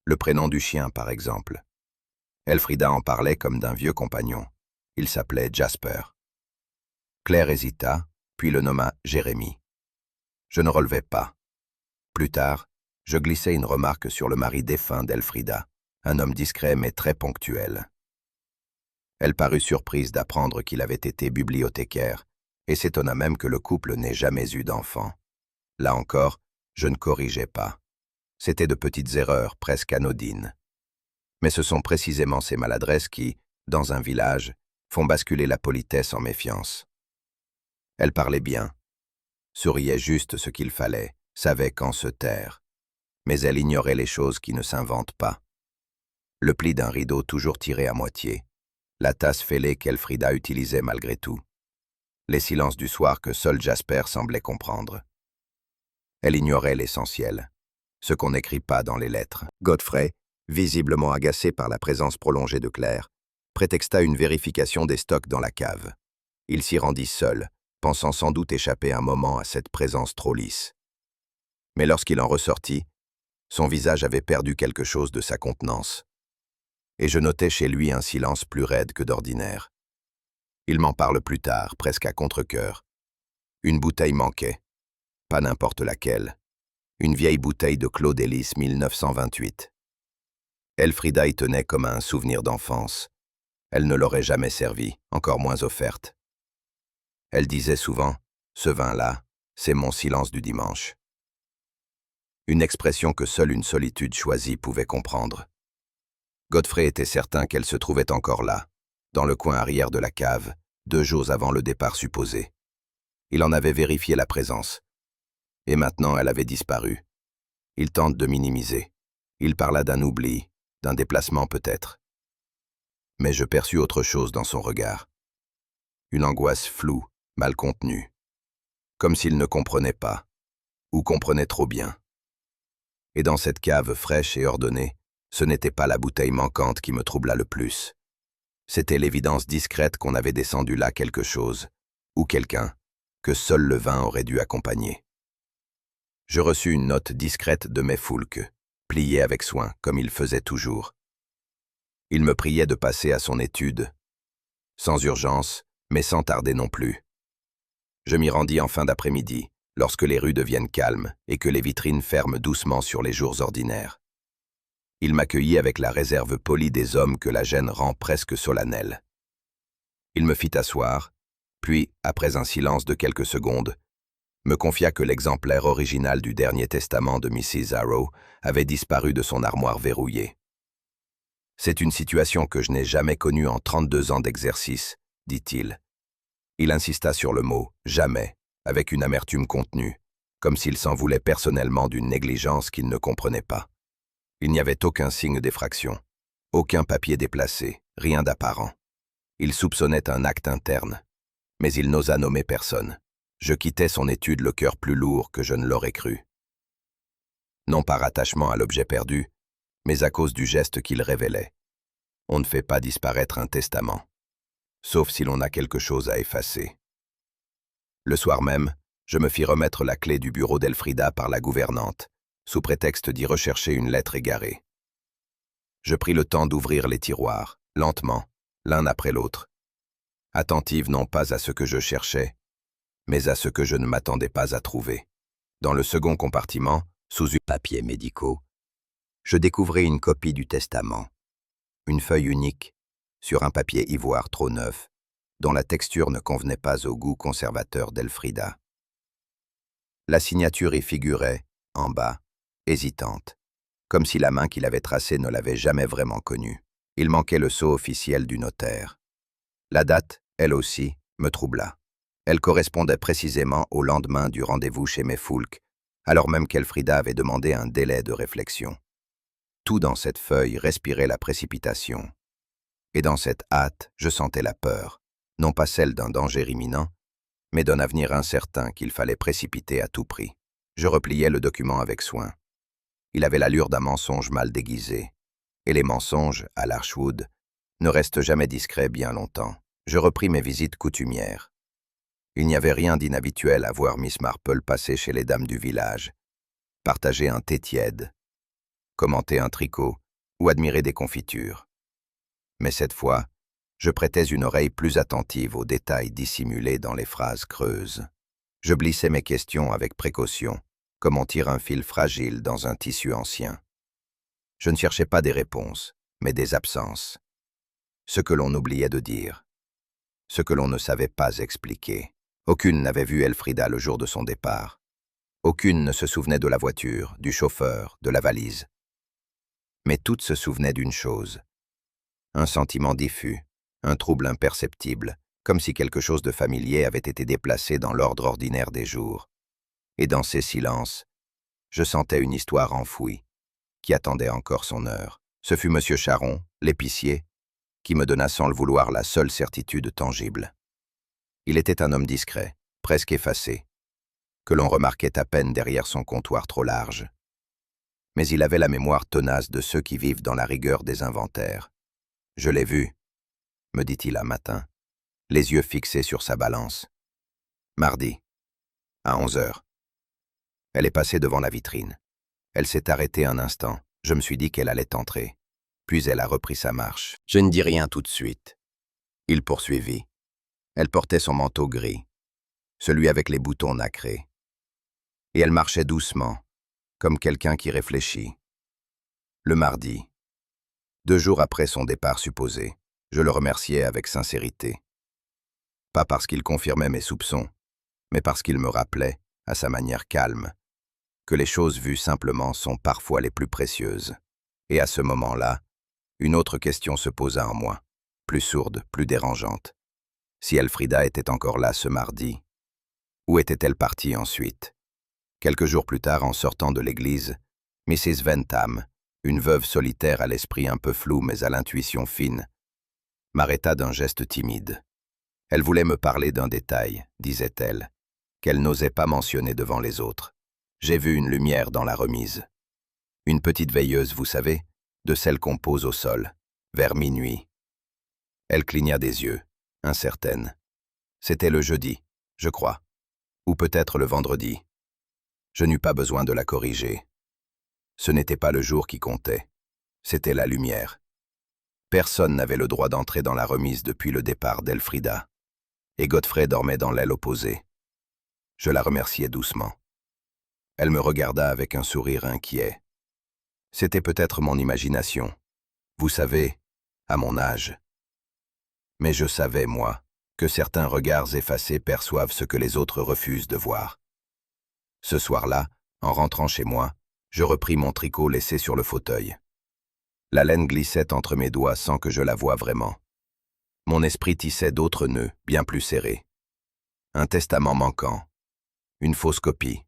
Le prénom du chien, par exemple. Elfrida en parlait comme d'un vieux compagnon. Il s'appelait Jasper. Claire hésita, puis le nomma Jérémie. Je ne relevais pas. Plus tard, je glissai une remarque sur le mari défunt d'Elfrida, un homme discret mais très ponctuel. Elle parut surprise d'apprendre qu'il avait été bibliothécaire, et s'étonna même que le couple n'ait jamais eu d'enfant. Là encore, je ne corrigeais pas. C'étaient de petites erreurs, presque anodines. Mais ce sont précisément ces maladresses qui, dans un village, font basculer la politesse en méfiance. Elle parlait bien, souriait juste ce qu'il fallait, savait quand se taire. Mais elle ignorait les choses qui ne s'inventent pas. Le pli d'un rideau toujours tiré à moitié, la tasse fêlée qu'Elfrida utilisait malgré tout, les silences du soir que seul Jasper semblait comprendre. Elle ignorait l'essentiel, ce qu'on n'écrit pas dans les lettres. Godfrey, visiblement agacé par la présence prolongée de Claire, prétexta une vérification des stocks dans la cave. Il s'y rendit seul, pensant sans doute échapper un moment à cette présence trop lisse. Mais lorsqu'il en ressortit, son visage avait perdu quelque chose de sa contenance. Et je notais chez lui un silence plus raide que d'ordinaire. Il m'en parle plus tard, presque à contre-cœur. Une bouteille manquait. Pas n'importe laquelle. Une vieille bouteille de Claude Ellis 1928. Elfrida y tenait comme à un souvenir d'enfance. Elle ne l'aurait jamais servi, encore moins offerte. Elle disait souvent, « Ce vin-là, c'est mon silence du dimanche. » Une expression que seule une solitude choisie pouvait comprendre. Godfrey était certain qu'elle se trouvait encore là, dans le coin arrière de la cave, 2 jours avant le départ supposé. Il en avait vérifié la présence. Et maintenant, elle avait disparu. Il tente de minimiser. Il parla d'un oubli, d'un déplacement peut-être. Mais je perçus autre chose dans son regard. Une angoisse floue, mal contenue. Comme s'il ne comprenait pas, ou comprenait trop bien. Et dans cette cave fraîche et ordonnée, ce n'était pas la bouteille manquante qui me troubla le plus. C'était l'évidence discrète qu'on avait descendu là quelque chose, ou quelqu'un, que seul le vin aurait dû accompagner. Je reçus une note discrète de Mefulk, pliée avec soin, comme il faisait toujours. Il me priait de passer à son étude, sans urgence, mais sans tarder non plus. Je m'y rendis en fin d'après-midi, lorsque les rues deviennent calmes et que les vitrines ferment doucement sur les jours ordinaires. Il m'accueillit avec la réserve polie des hommes que la gêne rend presque solennelle. Il me fit asseoir, puis, après un silence de quelques secondes, me confia que l'exemplaire original du dernier testament de Mrs. Arrow avait disparu de son armoire verrouillée. « C'est une situation que je n'ai jamais connue en 32 ans d'exercice, dit-il. Il insista sur le mot « jamais », avec une amertume contenue, comme s'il s'en voulait personnellement d'une négligence qu'il ne comprenait pas. Il n'y avait aucun signe d'effraction, aucun papier déplacé, rien d'apparent. Il soupçonnait un acte interne, mais il n'osa nommer personne. Je quittais son étude le cœur plus lourd que je ne l'aurais cru. Non par attachement à l'objet perdu, mais à cause du geste qu'il révélait. On ne fait pas disparaître un testament, sauf si l'on a quelque chose à effacer. Le soir même, je me fis remettre la clé du bureau d'Elfrida par la gouvernante, sous prétexte d'y rechercher une lettre égarée. Je pris le temps d'ouvrir les tiroirs, lentement, l'un après l'autre, attentive non pas à ce que je cherchais, mais à ce que je ne m'attendais pas à trouver. Dans le second compartiment, sous un papier médicaux, je découvrais une copie du testament, une feuille unique, sur un papier ivoire trop neuf, dont la texture ne convenait pas au goût conservateur d'Elfrida. La signature y figurait, en bas, hésitante, comme si la main qui l'avait tracée ne l'avait jamais vraiment connue. Il manquait le sceau officiel du notaire. La date, elle aussi, me troubla. Elle correspondait précisément au lendemain du rendez-vous chez Mefoulk, alors même qu'Elfrida avait demandé un délai de réflexion. Tout dans cette feuille respirait la précipitation. Et dans cette hâte, je sentais la peur, non pas celle d'un danger imminent, mais d'un avenir incertain qu'il fallait précipiter à tout prix. Je repliai le document avec soin. Il avait l'allure d'un mensonge mal déguisé. Et les mensonges, à l'Archwood, ne restent jamais discrets bien longtemps. Je repris mes visites coutumières. Il n'y avait rien d'inhabituel à voir Miss Marple passer chez les dames du village, partager un thé tiède, commenter un tricot ou admirer des confitures. Mais cette fois, je prêtais une oreille plus attentive aux détails dissimulés dans les phrases creuses. Je glissais mes questions avec précaution, comme on tire un fil fragile dans un tissu ancien. Je ne cherchais pas des réponses, mais des absences. Ce que l'on oubliait de dire. Ce que l'on ne savait pas expliquer. Aucune n'avait vu Elfrida le jour de son départ. Aucune ne se souvenait de la voiture, du chauffeur, de la valise. Mais toutes se souvenaient d'une chose. Un sentiment diffus, un trouble imperceptible, comme si quelque chose de familier avait été déplacé dans l'ordre ordinaire des jours. Et dans ces silences, je sentais une histoire enfouie, qui attendait encore son heure. Ce fut M. Charon, l'épicier, qui me donna sans le vouloir la seule certitude tangible. Il était un homme discret, presque effacé, que l'on remarquait à peine derrière son comptoir trop large. Mais il avait la mémoire tenace de ceux qui vivent dans la rigueur des inventaires. « Je l'ai vu », me dit-il un matin, les yeux fixés sur sa balance. Mardi, à 11 heures. Elle est passée devant la vitrine. Elle s'est arrêtée un instant. Je me suis dit qu'elle allait entrer. Puis elle a repris sa marche. Je ne dis rien tout de suite. Il poursuivit. Elle portait son manteau gris, celui avec les boutons nacrés. Et elle marchait doucement, comme quelqu'un qui réfléchit. Le mardi, 2 jours après son départ supposé, je le remerciai avec sincérité. Pas parce qu'il confirmait mes soupçons, mais parce qu'il me rappelait, à sa manière calme, que les choses vues simplement sont parfois les plus précieuses. Et à ce moment-là, une autre question se posa en moi, plus sourde, plus dérangeante. Si Elfrida était encore là ce mardi, où était-elle partie ensuite? Quelques jours plus tard, en sortant de l'église, Mrs. Ventham, une veuve solitaire à l'esprit un peu flou mais à l'intuition fine, m'arrêta d'un geste timide. Elle voulait me parler d'un détail, disait-elle, qu'elle n'osait pas mentionner devant les autres. J'ai vu une lumière dans la remise. Une petite veilleuse, vous savez, de celle qu'on pose au sol, vers minuit. Elle cligna des yeux, incertaine. C'était le jeudi, je crois, ou peut-être le vendredi. Je n'eus pas besoin de la corriger. Ce n'était pas le jour qui comptait, c'était la lumière. Personne n'avait le droit d'entrer dans la remise depuis le départ d'Elfrida, et Godfrey dormait dans l'aile opposée. Je la remerciai doucement. Elle me regarda avec un sourire inquiet. C'était peut-être mon imagination, vous savez, à mon âge. Mais je savais, moi, que certains regards effacés perçoivent ce que les autres refusent de voir. Ce soir-là, en rentrant chez moi, je repris mon tricot laissé sur le fauteuil. La laine glissait entre mes doigts sans que je la voie vraiment. Mon esprit tissait d'autres nœuds, bien plus serrés. Un testament manquant, une fausse copie,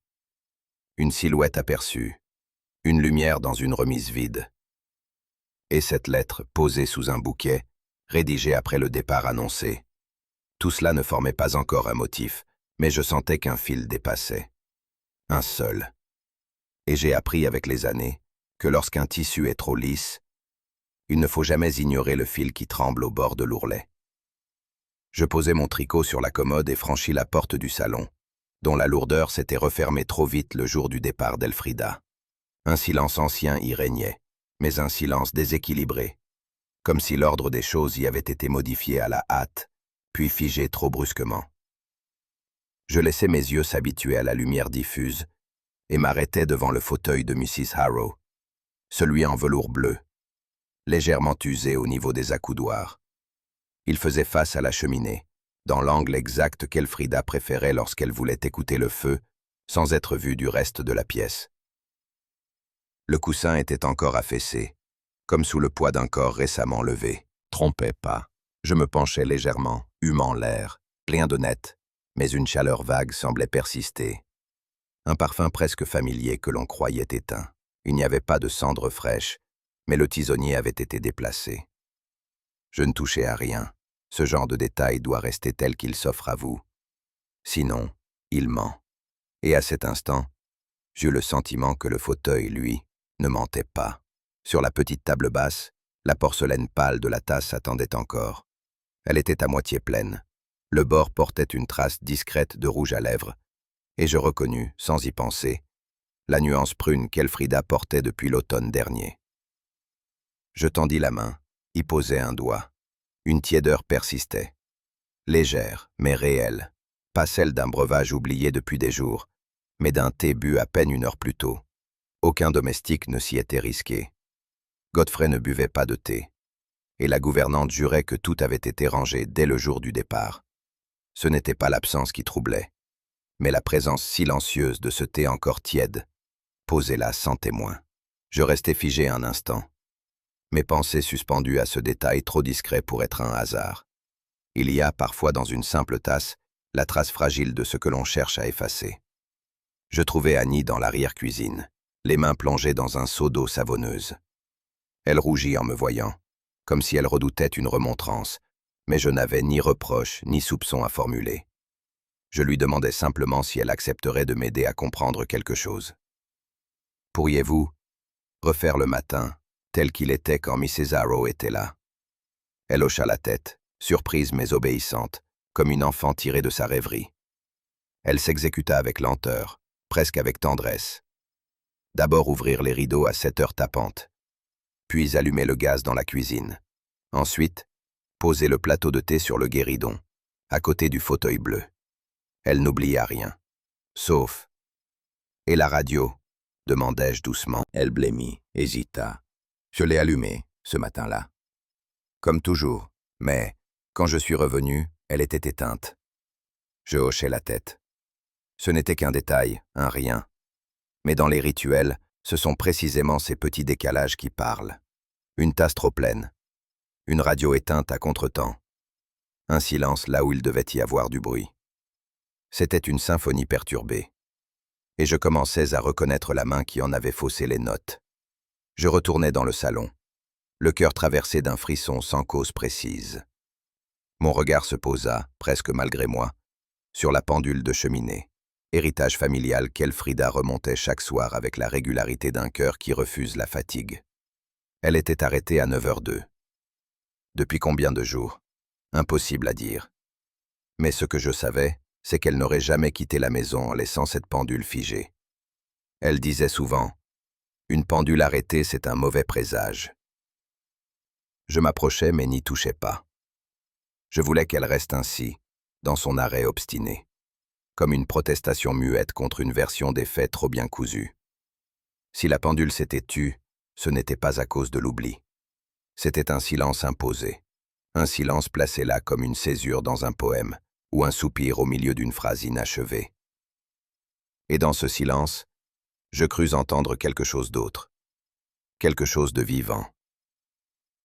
une silhouette aperçue, une lumière dans une remise vide. Et cette lettre, posée sous un bouquet, rédigée après le départ annoncé. Tout cela ne formait pas encore un motif, mais je sentais qu'un fil dépassait. Un seul. Et j'ai appris avec les années que lorsqu'un tissu est trop lisse, il ne faut jamais ignorer le fil qui tremble au bord de l'ourlet. Je posai mon tricot sur la commode et franchis la porte du salon, dont la lourdeur s'était refermée trop vite le jour du départ d'Elfrida. Un silence ancien y régnait, mais un silence déséquilibré, comme si l'ordre des choses y avait été modifié à la hâte, puis figé trop brusquement. Je laissai mes yeux s'habituer à la lumière diffuse et m'arrêtai devant le fauteuil de Mrs. Harrow, celui en velours bleu, légèrement usé au niveau des accoudoirs. Il faisait face à la cheminée, dans l'angle exact qu'Elfrida préférait lorsqu'elle voulait écouter le feu, sans être vue du reste de la pièce. Le coussin était encore affaissé, comme sous le poids d'un corps récemment levé. Trompais pas. Je me penchai légèrement, humant l'air, rien de net, Mais une chaleur vague semblait persister. Un parfum presque familier que l'on croyait éteint. Il n'y avait pas de cendres fraîches, mais le tisonnier avait été déplacé. Je ne touchais à rien. Ce genre de détail doit rester tel qu'il s'offre à vous. Sinon, il ment. Et à cet instant, j'eus le sentiment que le fauteuil, lui, ne mentait pas. Sur la petite table basse, la porcelaine pâle de la tasse attendait encore. Elle était à moitié pleine. Le bord portait une trace discrète de rouge à lèvres, et je reconnus, sans y penser, la nuance prune qu'Elfrida portait depuis l'automne dernier. Je tendis la main, y posai un doigt. Une tiédeur persistait. Légère, mais réelle. Pas celle d'un breuvage oublié depuis des jours, mais d'un thé bu à peine 1 heure plus tôt. Aucun domestique ne s'y était risqué. Godfrey ne buvait pas de thé, et la gouvernante jurait que tout avait été rangé dès le jour du départ. Ce n'était pas l'absence qui troublait, mais la présence silencieuse de ce thé encore tiède, posé là sans témoin. Je restai figé un instant, mes pensées suspendues à ce détail trop discret pour être un hasard. Il y a parfois dans une simple tasse la trace fragile de ce que l'on cherche à effacer. Je trouvai Annie dans l'arrière-cuisine, les mains plongées dans un seau d'eau savonneuse. Elle rougit en me voyant, comme si elle redoutait une remontrance, mais je n'avais ni reproche ni soupçon à formuler. Je lui demandai simplement si elle accepterait de m'aider à comprendre quelque chose. « Pourriez-vous refaire le matin, tel qu'il était quand Mrs. Arrow était là ?» Elle hocha la tête, surprise mais obéissante, comme une enfant tirée de sa rêverie. Elle s'exécuta avec lenteur, presque avec tendresse. D'abord ouvrir les rideaux à 7 heures tapantes, puis allumer le gaz dans la cuisine. Ensuite, poser le plateau de thé sur le guéridon, à côté du fauteuil bleu. Elle n'oublia rien, sauf... « Et la radio ?» demandai-je doucement. Elle blêmit, hésita. Je l'ai allumée, ce matin-là. Comme toujours, mais, quand je suis revenu, elle était éteinte. Je hochai la tête. Ce n'était qu'un détail, un rien. Mais dans les rituels, ce sont précisément ces petits décalages qui parlent. Une tasse trop pleine. Une radio éteinte à contretemps. Un silence là où il devait y avoir du bruit. C'était une symphonie perturbée. Et je commençais à reconnaître la main qui en avait faussé les notes. Je retournai dans le salon, le cœur traversé d'un frisson sans cause précise. Mon regard se posa, presque malgré moi, sur la pendule de cheminée, héritage familial qu'Elfrida remontait chaque soir avec la régularité d'un cœur qui refuse la fatigue. Elle était arrêtée à 9h02. Depuis combien de jours? Impossible à dire. Mais ce que je savais, c'est qu'elle n'aurait jamais quitté la maison en laissant cette pendule figée. Elle disait souvent « Une pendule arrêtée, c'est un mauvais présage ». Je m'approchais mais n'y touchais pas. Je voulais qu'elle reste ainsi, dans son arrêt obstiné, comme une protestation muette contre une version des faits trop bien cousue. Si la pendule s'était tue, ce n'était pas à cause de l'oubli. C'était un silence imposé, un silence placé là comme une césure dans un poème, ou un soupir au milieu d'une phrase inachevée. Et dans ce silence, je crus entendre quelque chose d'autre, quelque chose de vivant.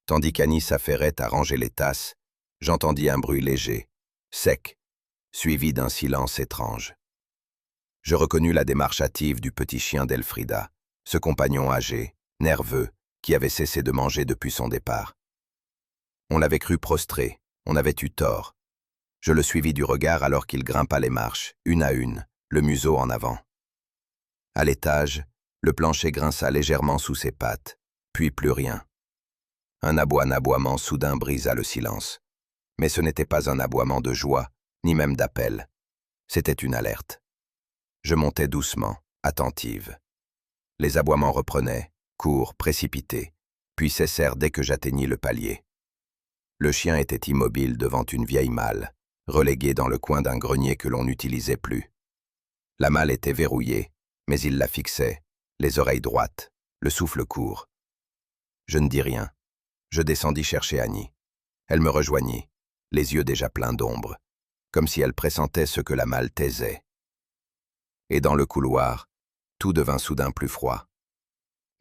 Tandis qu'Annie s'affairait à ranger les tasses, j'entendis un bruit léger, sec, suivi d'un silence étrange. Je reconnus la démarche hâtive du petit chien d'Elfrida, ce compagnon âgé, nerveux, qui avait cessé de manger depuis son départ. On l'avait cru prostré, on avait eu tort. Je le suivis du regard alors qu'il grimpa les marches, une à une, le museau en avant. À l'étage, le plancher grinça légèrement sous ses pattes, puis plus rien. Un aboiement soudain brisa le silence. Mais ce n'était pas un aboiement de joie, ni même d'appel. C'était une alerte. Je montais doucement, attentive. Les aboiements reprenaient, courts, précipités, puis cessèrent dès que j'atteignis le palier. Le chien était immobile devant une vieille malle, reléguée dans le coin d'un grenier que l'on n'utilisait plus. La malle était verrouillée, mais il la fixait, les oreilles droites, le souffle court. Je ne dis rien. Je descendis chercher Annie. Elle me rejoignit, les yeux déjà pleins d'ombre, comme si elle pressentait ce que la malle taisait. Et dans le couloir, tout devint soudain plus froid.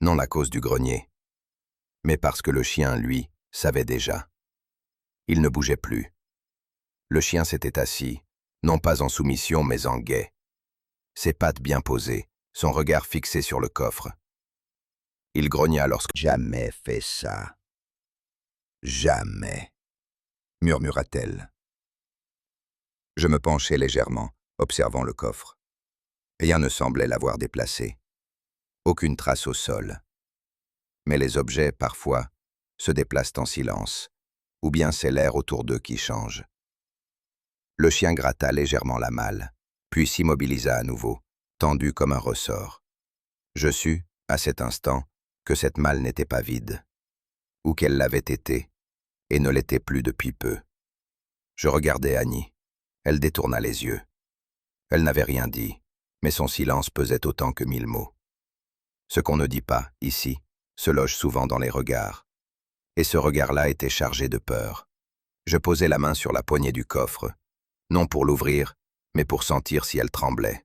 Non à cause du grenier, mais parce que le chien, lui, savait déjà. Il ne bougeait plus. Le chien s'était assis, non pas en soumission mais en guet. Ses pattes bien posées, son regard fixé sur le coffre. Il grogna lorsque... Jamais fait ça. Jamais, murmura-t-elle. Je me penchai légèrement, observant le coffre. Rien ne semblait l'avoir déplacé. Aucune trace au sol. Mais les objets, parfois, se déplacent en silence, ou bien c'est l'air autour d'eux qui change. Le chien gratta légèrement la malle, puis s'immobilisa à nouveau, tendu comme un ressort. Je sus, à cet instant, que cette malle n'était pas vide, ou qu'elle l'avait été, et ne l'était plus depuis peu. Je regardai Annie. Elle détourna les yeux. Elle n'avait rien dit, mais son silence pesait autant que 1000 mots. Ce qu'on ne dit pas, ici, se loge souvent dans les regards. Et ce regard-là était chargé de peur. Je posai la main sur la poignée du coffre, non pour l'ouvrir, mais pour sentir si elle tremblait.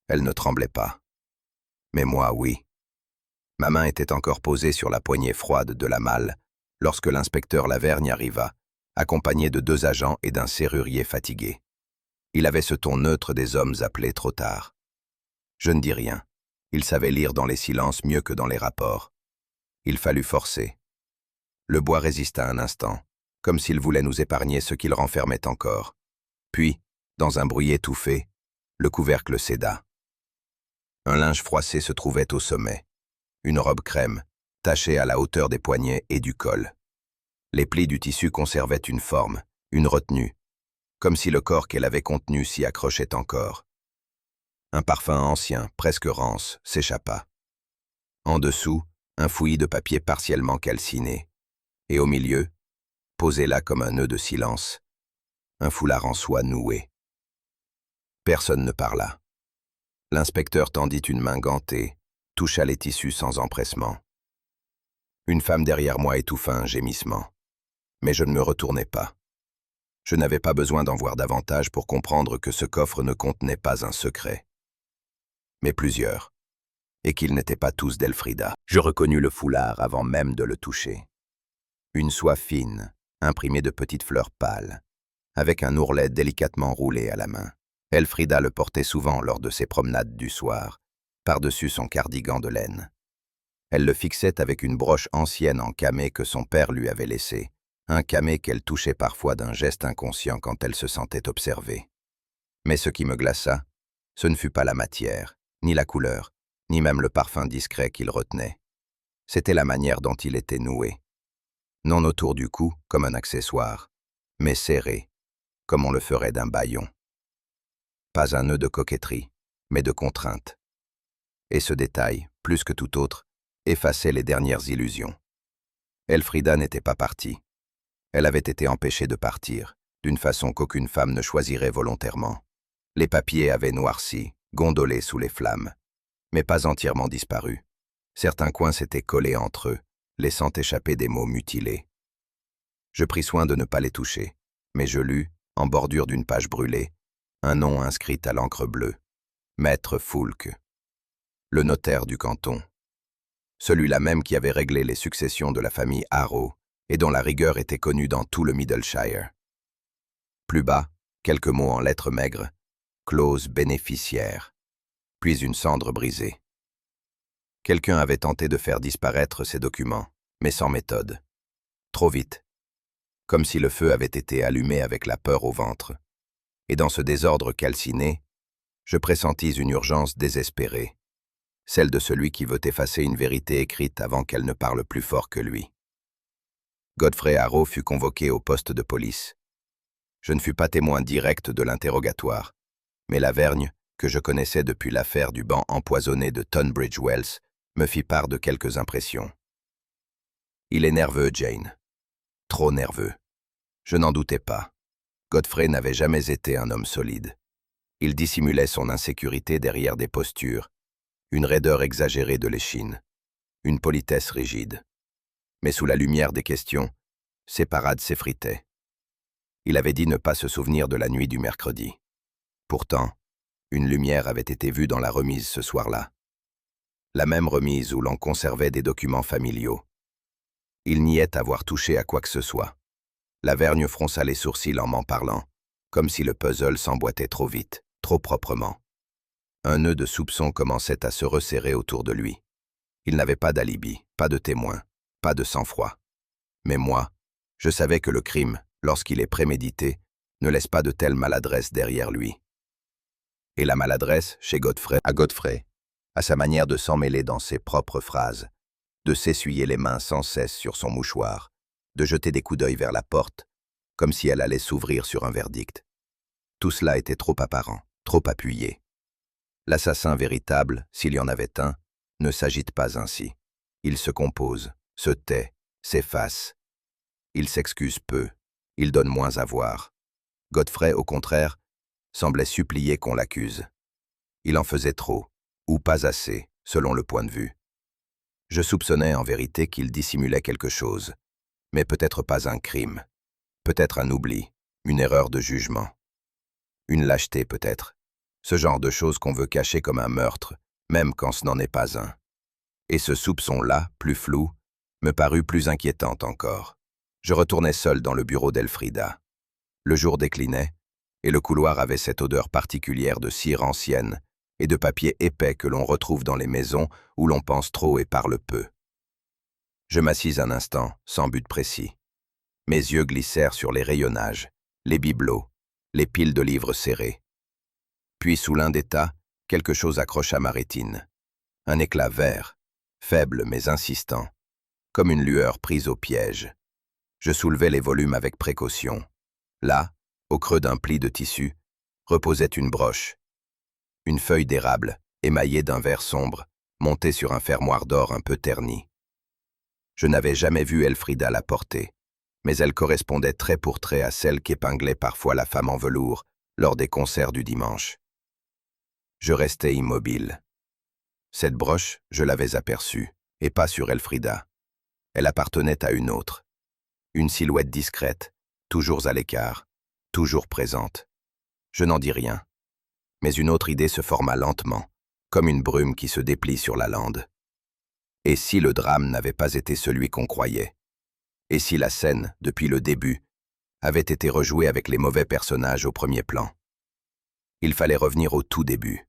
Elle ne tremblait pas. Mais moi, oui. Ma main était encore posée sur la poignée froide de la malle, lorsque l'inspecteur Lavergne arriva, accompagné de 2 agents et d'un serrurier fatigué. Il avait ce ton neutre des hommes appelés trop tard. Je ne dis rien. Il savait lire dans les silences mieux que dans les rapports. Il fallut forcer. Le bois résista un instant, comme s'il voulait nous épargner ce qu'il renfermait encore. Puis, dans un bruit étouffé, le couvercle céda. Un linge froissé se trouvait au sommet. Une robe crème, tachée à la hauteur des poignets et du col. Les plis du tissu conservaient une forme, une retenue, comme si le corps qu'elle avait contenu s'y accrochait encore. Un parfum ancien, presque rance, s'échappa. En dessous, un fouillis de papier partiellement calciné. Et au milieu, posé là comme un nœud de silence, un foulard en soie noué. Personne ne parla. L'inspecteur tendit une main gantée, toucha les tissus sans empressement. Une femme derrière moi étouffa un gémissement. Mais je ne me retournai pas. Je n'avais pas besoin d'en voir davantage pour comprendre que ce coffre ne contenait pas un secret, mais plusieurs, et qu'ils n'étaient pas tous d'Elfrida. Je reconnus le foulard avant même de le toucher. Une soie fine, imprimée de petites fleurs pâles, avec un ourlet délicatement roulé à la main. Elfrida le portait souvent lors de ses promenades du soir, par-dessus son cardigan de laine. Elle le fixait avec une broche ancienne en camée que son père lui avait laissée, un camée qu'elle touchait parfois d'un geste inconscient quand elle se sentait observée. Mais ce qui me glaça, ce ne fut pas la matière, ni la couleur, ni même le parfum discret qu'il retenait. C'était la manière dont il était noué. Non autour du cou, comme un accessoire, mais serré, comme on le ferait d'un bâillon. Pas un nœud de coquetterie, mais de contrainte. Et ce détail, plus que tout autre, effaçait les dernières illusions. Elfrida n'était pas partie. Elle avait été empêchée de partir, d'une façon qu'aucune femme ne choisirait volontairement. Les papiers avaient noirci, gondolé sous les flammes, mais pas entièrement disparu. Certains coins s'étaient collés entre eux, laissant échapper des mots mutilés. Je pris soin de ne pas les toucher, mais je lus, en bordure d'une page brûlée, un nom inscrit à l'encre bleue. Maître Foulque. Le notaire du canton. Celui-là même qui avait réglé les successions de la famille Harrow, et dont la rigueur était connue dans tout le Middleshire. Plus bas, quelques mots en lettres maigres, clause bénéficiaire, puis une cendre brisée. Quelqu'un avait tenté de faire disparaître ces documents, mais sans méthode. Trop vite, comme si le feu avait été allumé avec la peur au ventre. Et dans ce désordre calciné, je pressentis une urgence désespérée, celle de celui qui veut effacer une vérité écrite avant qu'elle ne parle plus fort que lui. Godfrey Harrow fut convoqué au poste de police. Je ne fus pas témoin direct de l'interrogatoire, mais Lavergne, que je connaissais depuis l'affaire du banc empoisonné de Tunbridge Wells, me fit part de quelques impressions. Il est nerveux, Jane. Trop nerveux. Je n'en doutais pas. Godfrey n'avait jamais été un homme solide. Il dissimulait son insécurité derrière des postures, une raideur exagérée de l'échine, une politesse rigide. Mais sous la lumière des questions, ses parades s'effritaient. Il avait dit ne pas se souvenir de la nuit du mercredi. Pourtant, une lumière avait été vue dans la remise ce soir-là. La même remise où l'on conservait des documents familiaux. Il niait avoir touché à quoi que ce soit. Lavergne fronça les sourcils en m'en parlant, comme si le puzzle s'emboîtait trop vite, trop proprement. Un nœud de soupçon commençait à se resserrer autour de lui. Il n'avait pas d'alibi, pas de témoin, pas de sang-froid. Mais moi, je savais que le crime, lorsqu'il est prémédité, ne laisse pas de telle maladresse derrière lui. Et la maladresse, chez Godfrey, à sa manière de s'emmêler dans ses propres phrases, de s'essuyer les mains sans cesse sur son mouchoir, de jeter des coups d'œil vers la porte, comme si elle allait s'ouvrir sur un verdict. Tout cela était trop apparent, trop appuyé. L'assassin véritable, s'il y en avait un, ne s'agite pas ainsi. Il se compose, se tait, s'efface. Il s'excuse peu, il donne moins à voir. Godfrey, au contraire, semblait supplier qu'on l'accuse. Il en faisait trop, ou pas assez, selon le point de vue. Je soupçonnais en vérité qu'il dissimulait quelque chose, mais peut-être pas un crime, peut-être un oubli, une erreur de jugement. Une lâcheté peut-être, ce genre de choses qu'on veut cacher comme un meurtre, même quand ce n'en est pas un. Et ce soupçon-là, plus flou, me parut plus inquiétant encore. Je retournai seul dans le bureau d'Elfrida. Le jour déclinait, et le couloir avait cette odeur particulière de cire ancienne et de papier épais que l'on retrouve dans les maisons où l'on pense trop et parle peu. Je m'assis un instant, sans but précis. Mes yeux glissèrent sur les rayonnages, les bibelots, les piles de livres serrés. Puis, sous l'un des tas, quelque chose accrocha ma rétine. Un éclat vert, faible mais insistant, comme une lueur prise au piège. Je soulevai les volumes avec précaution. Là, au creux d'un pli de tissu, reposait une broche. Une feuille d'érable, émaillée d'un vert sombre, montée sur un fermoir d'or un peu terni. Je n'avais jamais vu Elfrida la porter, mais elle correspondait trait pour trait à celle qu'épinglait parfois la femme en velours lors des concerts du dimanche. Je restai immobile. Cette broche, je l'avais aperçue, et pas sur Elfrida. Elle appartenait à une autre. Une silhouette discrète, toujours à l'écart, toujours présente. Je n'en dis rien. Mais une autre idée se forma lentement, comme une brume qui se déplie sur la lande. Et si le drame n'avait pas été celui qu'on croyait? Et si la scène, depuis le début, avait été rejouée avec les mauvais personnages au premier plan? Il fallait revenir au tout début.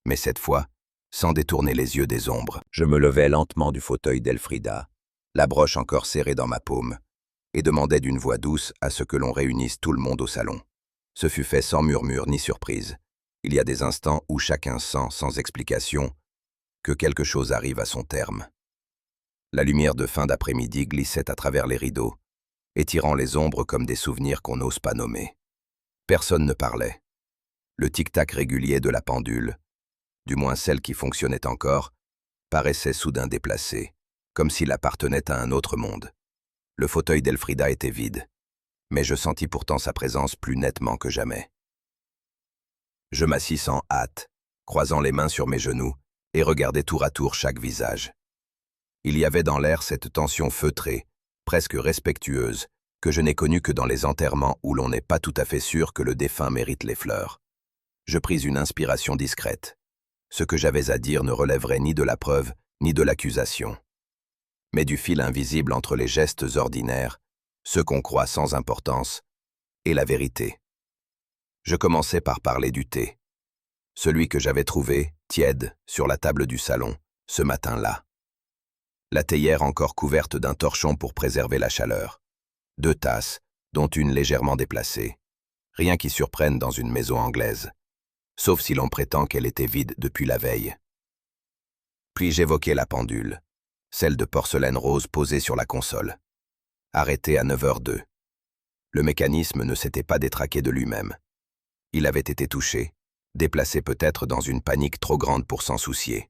Mais cette fois, sans détourner les yeux des ombres. Je me levai lentement du fauteuil d'Elfrida, la broche encore serrée dans ma paume, et demandai d'une voix douce à ce que l'on réunisse tout le monde au salon. Ce fut fait sans murmure ni surprise. Il y a des instants où chacun sent, sans explication, que quelque chose arrive à son terme. La lumière de fin d'après-midi glissait à travers les rideaux, étirant les ombres comme des souvenirs qu'on n'ose pas nommer. Personne ne parlait. Le tic-tac régulier de la pendule, du moins celle qui fonctionnait encore, paraissait soudain déplacée, comme s'il appartenait à un autre monde. Le fauteuil d'Elfrida était vide, mais je sentis pourtant sa présence plus nettement que jamais. Je m'assis sans hâte, croisant les mains sur mes genoux, et regardai tour à tour chaque visage. Il y avait dans l'air cette tension feutrée, presque respectueuse, que je n'ai connue que dans les enterrements où l'on n'est pas tout à fait sûr que le défunt mérite les fleurs. Je pris une inspiration discrète. Ce que j'avais à dire ne relèverait ni de la preuve, ni de l'accusation, mais du fil invisible entre les gestes ordinaires, ceux qu'on croit sans importance, et la vérité. Je commençai par parler du thé, celui que j'avais trouvé, tiède, sur la table du salon, ce matin-là. La théière encore couverte d'un torchon pour préserver la chaleur. 2 tasses, dont une légèrement déplacée. Rien qui surprenne dans une maison anglaise, sauf si l'on prétend qu'elle était vide depuis la veille. Puis j'évoquai la pendule, celle de porcelaine rose posée sur la console, arrêtée à 9h02. Le mécanisme ne s'était pas détraqué de lui-même. Il avait été touché, déplacé peut-être dans une panique trop grande pour s'en soucier.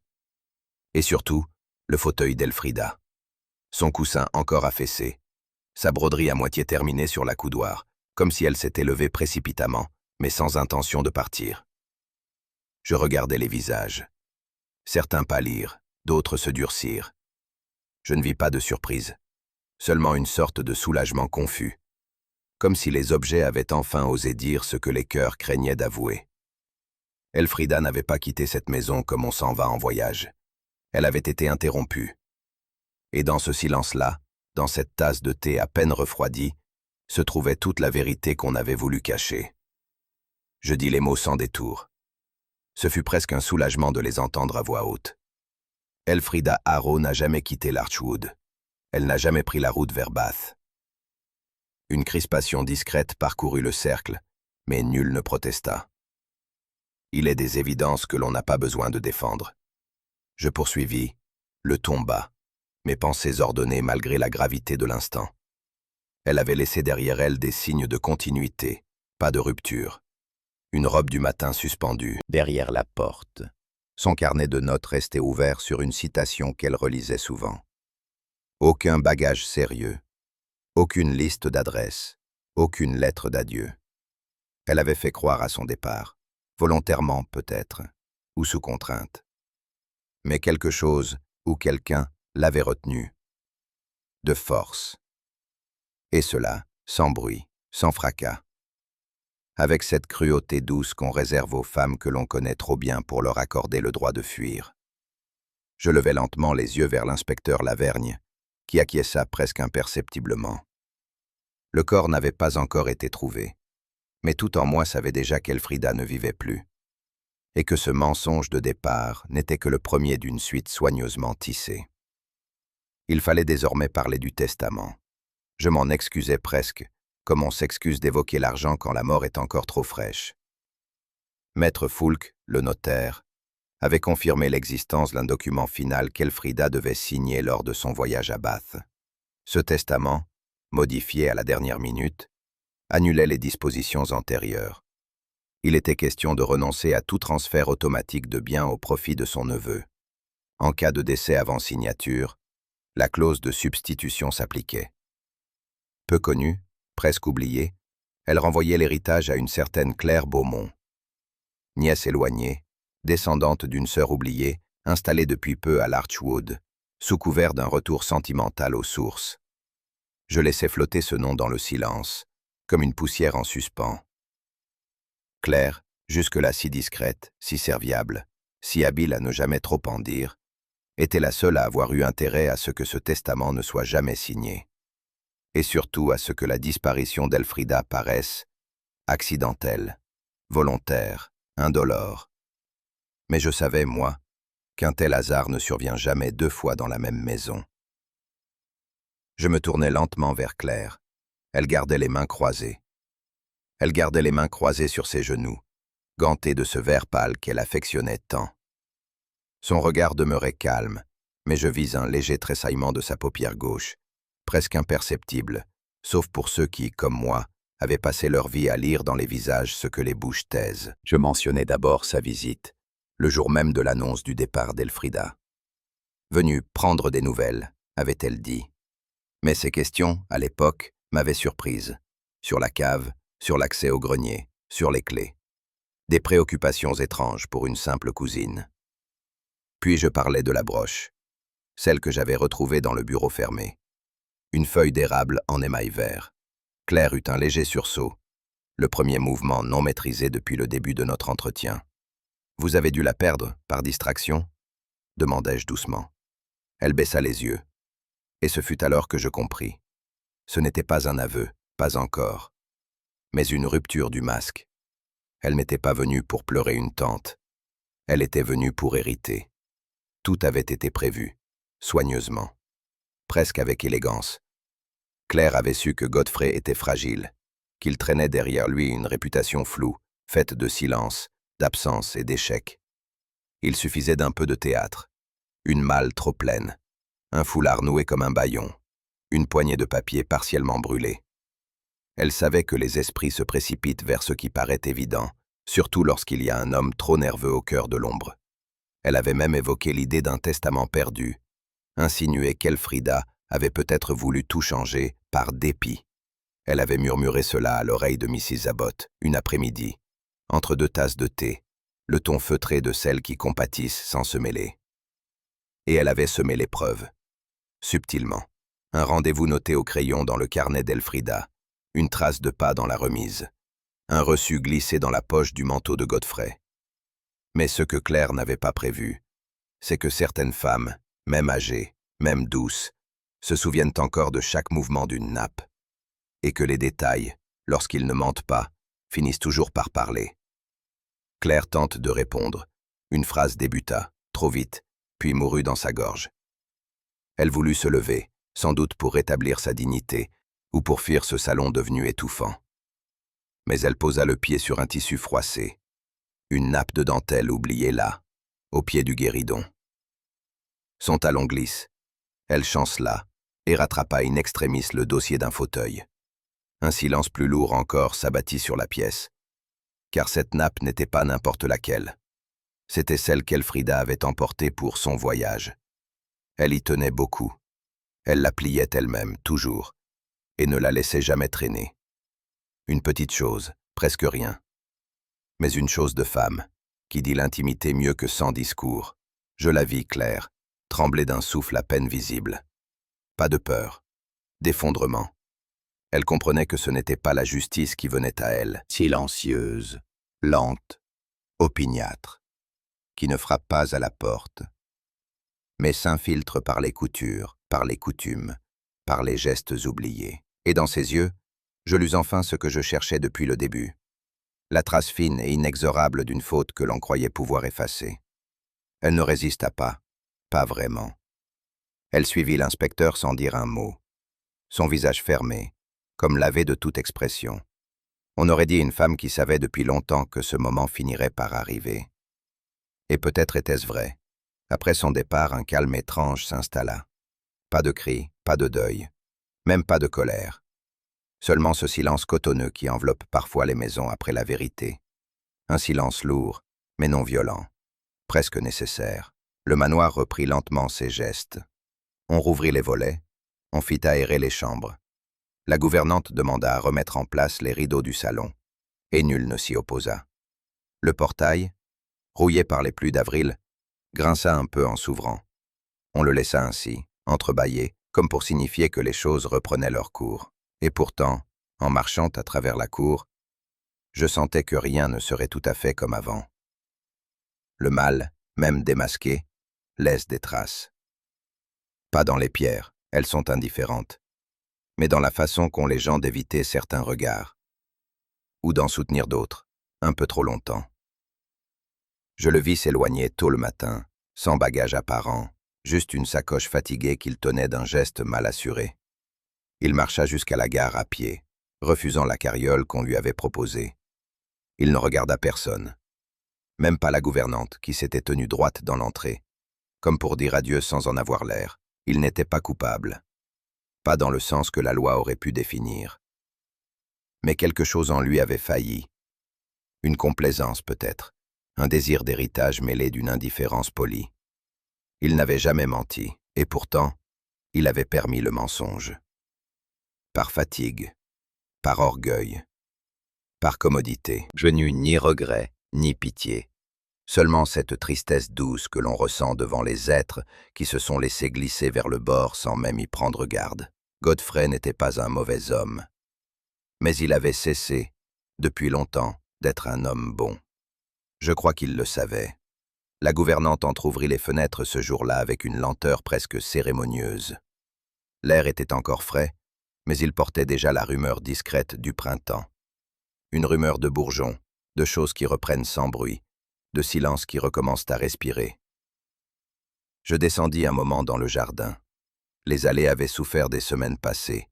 Et surtout, le fauteuil d'Elfrida. Son coussin encore affaissé, sa broderie à moitié terminée sur la coudoir, comme si elle s'était levée précipitamment, mais sans intention de partir. Je regardais les visages. Certains pâlirent, d'autres se durcirent. Je ne vis pas de surprise, seulement une sorte de soulagement confus, comme si les objets avaient enfin osé dire ce que les cœurs craignaient d'avouer. Elfrida n'avait pas quitté cette maison comme on s'en va en voyage. Elle avait été interrompue. Et dans ce silence-là, dans cette tasse de thé à peine refroidie, se trouvait toute la vérité qu'on avait voulu cacher. Je dis les mots sans détour. Ce fut presque un soulagement de les entendre à voix haute. Elfrida Harrow n'a jamais quitté l'Archwood. Elle n'a jamais pris la route vers Bath. Une crispation discrète parcourut le cercle, mais nul ne protesta. Il est des évidences que l'on n'a pas besoin de défendre. Je poursuivis, le ton bas, mes pensées ordonnées malgré la gravité de l'instant. Elle avait laissé derrière elle des signes de continuité, pas de rupture. Une robe du matin suspendue derrière la porte. Son carnet de notes restait ouvert sur une citation qu'elle relisait souvent. Aucun bagage sérieux, aucune liste d'adresses, aucune lettre d'adieu. Elle avait fait croire à son départ, volontairement peut-être, ou sous contrainte. Mais quelque chose ou quelqu'un l'avait retenue. De force. Et cela, sans bruit, sans fracas. Avec cette cruauté douce qu'on réserve aux femmes que l'on connaît trop bien pour leur accorder le droit de fuir. Je levai lentement les yeux vers l'inspecteur Lavergne, qui acquiesça presque imperceptiblement. Le corps n'avait pas encore été trouvé, mais tout en moi savait déjà qu'Elfrida ne vivait plus, et que ce mensonge de départ n'était que le premier d'une suite soigneusement tissée. Il fallait désormais parler du testament. Je m'en excusais presque, comme on s'excuse d'évoquer l'argent quand la mort est encore trop fraîche. Maître Foulque, le notaire, avait confirmé l'existence d'un document final qu'Elfrida devait signer lors de son voyage à Bath. Ce testament, modifié à la dernière minute, annulait les dispositions antérieures. Il était question de renoncer à tout transfert automatique de biens au profit de son neveu. En cas de décès avant signature, la clause de substitution s'appliquait. Peu connue, presque oubliée, elle renvoyait l'héritage à une certaine Claire Beaumont. Nièce éloignée, descendante d'une sœur oubliée, installée depuis peu à l'Archwood, sous couvert d'un retour sentimental aux sources. Je laissais flotter ce nom dans le silence, comme une poussière en suspens. Claire, jusque-là si discrète, si serviable, si habile à ne jamais trop en dire, était la seule à avoir eu intérêt à ce que ce testament ne soit jamais signé. Et surtout à ce que la disparition d'Elfrida paraisse accidentelle, volontaire, indolore. Mais je savais, moi, qu'un tel hasard ne survient jamais deux fois dans la même maison. Je me tournai lentement vers Claire. Elle gardait les mains croisées. Elle gardait les mains croisées sur ses genoux, gantée de ce vert pâle qu'elle affectionnait tant. Son regard demeurait calme, mais je vis un léger tressaillement de sa paupière gauche, presque imperceptible, sauf pour ceux qui, comme moi, avaient passé leur vie à lire dans les visages ce que les bouches taisent. Je mentionnai d'abord sa visite, le jour même de l'annonce du départ d'Elfrida. Venue prendre des nouvelles, avait-elle dit. Mais ces questions, à l'époque, m'avaient surprise. Sur la cave, sur l'accès au grenier, sur les clés. Des préoccupations étranges pour une simple cousine. Puis je parlais de la broche, celle que j'avais retrouvée dans le bureau fermé. Une feuille d'érable en émail vert. Claire eut un léger sursaut, le premier mouvement non maîtrisé depuis le début de notre entretien. « Vous avez dû la perdre, par distraction ?» demandai-je doucement. Elle baissa les yeux, et ce fut alors que je compris. Ce n'était pas un aveu, pas encore, mais une rupture du masque. Elle n'était pas venue pour pleurer une tante. Elle était venue pour hériter. Tout avait été prévu, soigneusement, presque avec élégance. Claire avait su que Godfrey était fragile, qu'il traînait derrière lui une réputation floue, faite de silence, d'absence et d'échecs. Il suffisait d'un peu de théâtre, une malle trop pleine, un foulard noué comme un bâillon, une poignée de papier partiellement brûlée. Elle savait que les esprits se précipitent vers ce qui paraît évident, surtout lorsqu'il y a un homme trop nerveux au cœur de l'ombre. Elle avait même évoqué l'idée d'un testament perdu, insinué qu'Elfrida avait peut-être voulu tout changer par dépit. Elle avait murmuré cela à l'oreille de Mrs. Abbott, une après-midi, entre deux tasses de thé, le ton feutré de celles qui compatissent sans se mêler. Et elle avait semé les preuves. Subtilement, un rendez-vous noté au crayon dans le carnet d'Elfrida, une trace de pas dans la remise, un reçu glissé dans la poche du manteau de Godfrey. Mais ce que Claire n'avait pas prévu, c'est que certaines femmes, même âgées, même douces, se souviennent encore de chaque mouvement d'une nappe, et que les détails, lorsqu'ils ne mentent pas, finissent toujours par parler. Claire tente de répondre. Une phrase débuta, trop vite, puis mourut dans sa gorge. Elle voulut se lever, sans doute pour rétablir sa dignité, ou pour fuir ce salon devenu étouffant. Mais elle posa le pied sur un tissu froissé, une nappe de dentelle oubliée là, au pied du guéridon. Son talon glisse. Elle chancela et rattrapa in extremis le dossier d'un fauteuil. Un silence plus lourd encore s'abattit sur la pièce, car cette nappe n'était pas n'importe laquelle. C'était celle qu'Elfrida avait emportée pour son voyage. Elle y tenait beaucoup. Elle la pliait elle-même, toujours, et ne la laissait jamais traîner. Une petite chose, presque rien. Mais une chose de femme, qui dit l'intimité mieux que 100 discours. Je la vis, Claire, trembler d'un souffle à peine visible. Pas de peur, d'effondrement. Elle comprenait que ce n'était pas la justice qui venait à elle, silencieuse, lente, opiniâtre, qui ne frappe pas à la porte, mais s'infiltre par les coutures, par les coutumes, par les gestes oubliés. Et dans ses yeux, je lus enfin ce que je cherchais depuis le début, la trace fine et inexorable d'une faute que l'on croyait pouvoir effacer. Elle ne résista pas vraiment. Elle suivit l'inspecteur sans dire un mot, son visage fermé, comme lavé de toute expression. On aurait dit une femme qui savait depuis longtemps que ce moment finirait par arriver. Et peut-être était-ce vrai. Après son départ, un calme étrange s'installa. Pas de cris, pas de deuil, même pas de colère. Seulement ce silence cotonneux qui enveloppe parfois les maisons après la vérité. Un silence lourd, mais non violent, presque nécessaire. Le manoir reprit lentement ses gestes. On rouvrit les volets, on fit aérer les chambres. La gouvernante demanda à remettre en place les rideaux du salon, et nul ne s'y opposa. Le portail, rouillé par les pluies d'avril, grinça un peu en s'ouvrant. On le laissa ainsi, entrebâillé, comme pour signifier que les choses reprenaient leur cours. Et pourtant, en marchant à travers la cour, je sentais que rien ne serait tout à fait comme avant. Le mal, même démasqué, laisse des traces. Pas dans les pierres, elles sont indifférentes, mais dans la façon qu'ont les gens d'éviter certains regards, ou d'en soutenir d'autres, un peu trop longtemps. Je le vis s'éloigner tôt le matin, sans bagage apparent, juste une sacoche fatiguée qu'il tenait d'un geste mal assuré. Il marcha jusqu'à la gare à pied, refusant la carriole qu'on lui avait proposée. Il ne regarda personne, même pas la gouvernante qui s'était tenue droite dans l'entrée, comme pour dire adieu sans en avoir l'air. Il n'était pas coupable, pas dans le sens que la loi aurait pu définir. Mais quelque chose en lui avait failli. Une complaisance peut-être, un désir d'héritage mêlé d'une indifférence polie. Il n'avait jamais menti, et pourtant, il avait permis le mensonge. Par fatigue, par orgueil, par commodité. Je n'eus ni regret, ni pitié. Seulement cette tristesse douce que l'on ressent devant les êtres qui se sont laissés glisser vers le bord sans même y prendre garde. Godfrey n'était pas un mauvais homme, mais il avait cessé, depuis longtemps, d'être un homme bon. Je crois qu'il le savait. La gouvernante entr'ouvrit les fenêtres ce jour-là avec une lenteur presque cérémonieuse. L'air était encore frais, mais il portait déjà la rumeur discrète du printemps. Une rumeur de bourgeons, de choses qui reprennent sans bruit, de silences qui recommencent à respirer. Je descendis un moment dans le jardin. Les allées avaient souffert des semaines passées.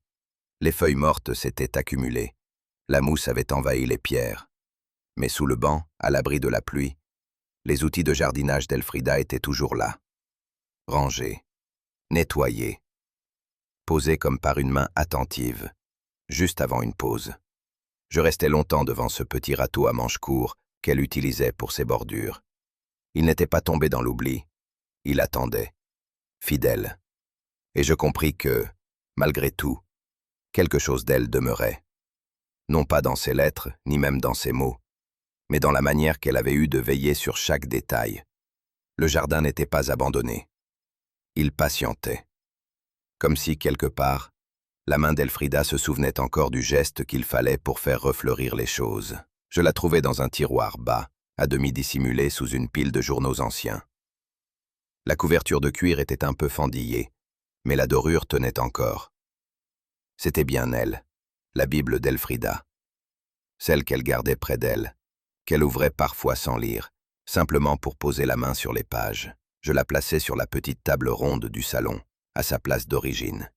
Les feuilles mortes s'étaient accumulées. La mousse avait envahi les pierres. Mais sous le banc, à l'abri de la pluie, les outils de jardinage d'Elfrida étaient toujours là. Rangés, nettoyés, posés comme par une main attentive, juste avant une pause. Je restais longtemps devant ce petit râteau à manches courtes qu'elle utilisait pour ses bordures. Il n'était pas tombé dans l'oubli. Il attendait, fidèle. Et je compris que, malgré tout, quelque chose d'elle demeurait. Non pas dans ses lettres, ni même dans ses mots, mais dans la manière qu'elle avait eue de veiller sur chaque détail. Le jardin n'était pas abandonné. Il patientait. Comme si, quelque part, la main d'Elfrida se souvenait encore du geste qu'il fallait pour faire refleurir les choses. Je la trouvai dans un tiroir bas, à demi dissimulé sous une pile de journaux anciens. La couverture de cuir était un peu fendillée, mais la dorure tenait encore. C'était bien elle, la Bible d'Elfrida, celle qu'elle gardait près d'elle, qu'elle ouvrait parfois sans lire, simplement pour poser la main sur les pages. Je la plaçais sur la petite table ronde du salon, à sa place d'origine.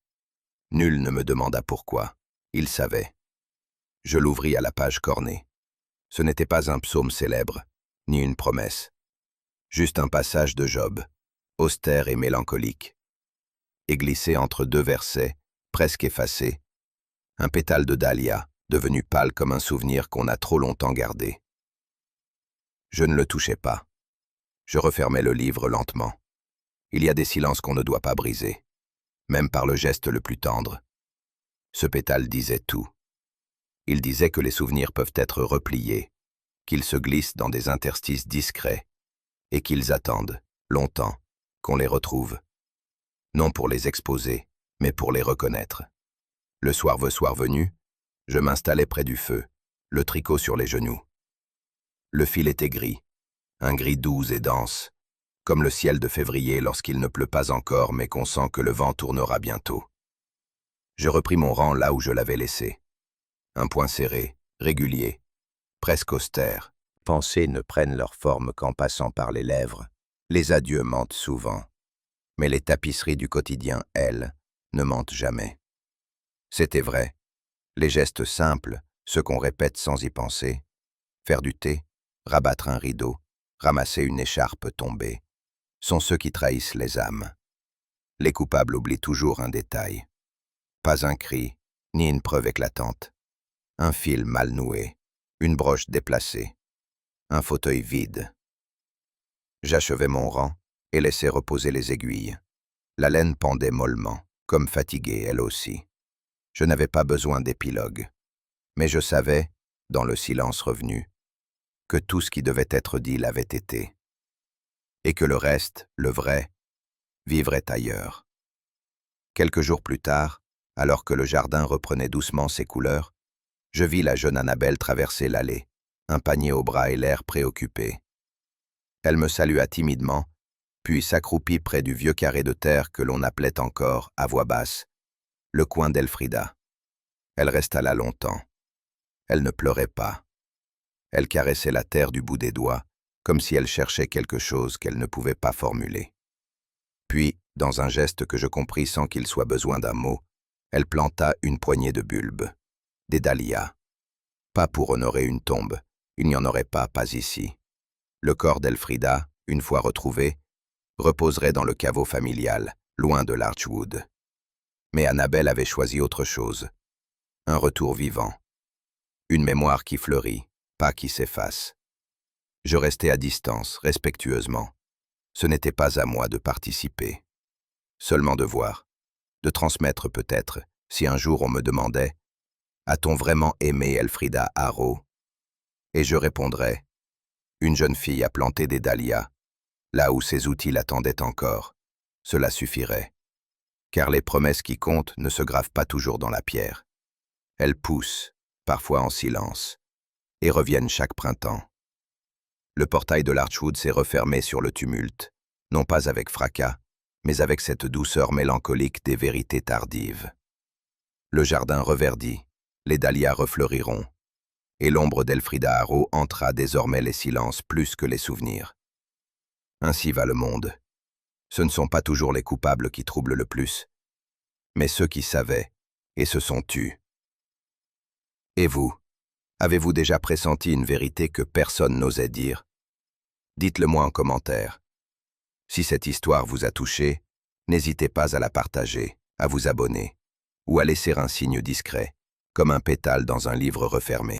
Nul ne me demanda pourquoi. Il savait. Je l'ouvris à la page cornée. Ce n'était pas un psaume célèbre, ni une promesse. Juste un passage de Job, austère et mélancolique. Et glissé entre deux versets, presque effacés, un pétale de dahlia, devenu pâle comme un souvenir qu'on a trop longtemps gardé. Je ne le touchais pas. Je refermais le livre lentement. Il y a des silences qu'on ne doit pas briser, même par le geste le plus tendre. Ce pétale disait tout. Il disait que les souvenirs peuvent être repliés, qu'ils se glissent dans des interstices discrets, et qu'ils attendent, longtemps, qu'on les retrouve. Non pour les exposer, mais pour les reconnaître. Le soir venu, je m'installai près du feu, le tricot sur les genoux. Le fil était gris, un gris doux et dense, comme le ciel de février lorsqu'il ne pleut pas encore mais qu'on sent que le vent tournera bientôt. Je repris mon rang là où je l'avais laissé. Un point serré, régulier, presque austère. Pensées ne prennent leur forme qu'en passant par les lèvres. Les adieux mentent souvent. Mais les tapisseries du quotidien, elles, ne mentent jamais. C'était vrai. Les gestes simples, ceux qu'on répète sans y penser. Faire du thé, rabattre un rideau, ramasser une écharpe tombée, sont ceux qui trahissent les âmes. Les coupables oublient toujours un détail. Pas un cri, ni une preuve éclatante. Un fil mal noué, une broche déplacée, un fauteuil vide. J'achevais mon rang et laissais reposer les aiguilles. La laine pendait mollement, comme fatiguée elle aussi. Je n'avais pas besoin d'épilogue. Mais je savais, dans le silence revenu, que tout ce qui devait être dit l'avait été. Et que le reste, le vrai, vivrait ailleurs. Quelques jours plus tard, alors que le jardin reprenait doucement ses couleurs, je vis la jeune Annabelle traverser l'allée, un panier au bras et l'air préoccupé. Elle me salua timidement, puis s'accroupit près du vieux carré de terre que l'on appelait encore, à voix basse, le coin d'Elfrida. Elle resta là longtemps. Elle ne pleurait pas. Elle caressait la terre du bout des doigts, comme si elle cherchait quelque chose qu'elle ne pouvait pas formuler. Puis, dans un geste que je compris sans qu'il soit besoin d'un mot, elle planta une poignée de bulbes, des dahlias. Pas pour honorer une tombe, il n'y en aurait pas ici. Le corps d'Elfrida, une fois retrouvé, reposerait dans le caveau familial, loin de Larchwood. Mais Annabelle avait choisi autre chose. Un retour vivant. Une mémoire qui fleurit, pas qui s'efface. Je restais à distance, respectueusement. Ce n'était pas à moi de participer. Seulement de voir, de transmettre peut-être, si un jour on me demandait « A-t-on vraiment aimé Elfrida Harrow ?» Et je répondrais « Une jeune fille a planté des dahlias, là où ses outils l'attendaient encore. Cela suffirait. Car les promesses qui comptent ne se gravent pas toujours dans la pierre. Elles poussent, parfois en silence, et reviennent chaque printemps. » Le portail de Larchwood s'est refermé sur le tumulte, non pas avec fracas, mais avec cette douceur mélancolique des vérités tardives. Le jardin reverdit, les dahlias refleuriront, et l'ombre d'Elfrida Harrow entra désormais les silences plus que les souvenirs. Ainsi va le monde. Ce ne sont pas toujours les coupables qui troublent le plus, mais ceux qui savaient et se sont tus. Et vous, avez-vous déjà pressenti une vérité que personne n'osait dire? Dites-le moi en commentaire. Si cette histoire vous a touché, n'hésitez pas à la partager, à vous abonner, ou à laisser un signe discret, comme un pétale dans un livre refermé.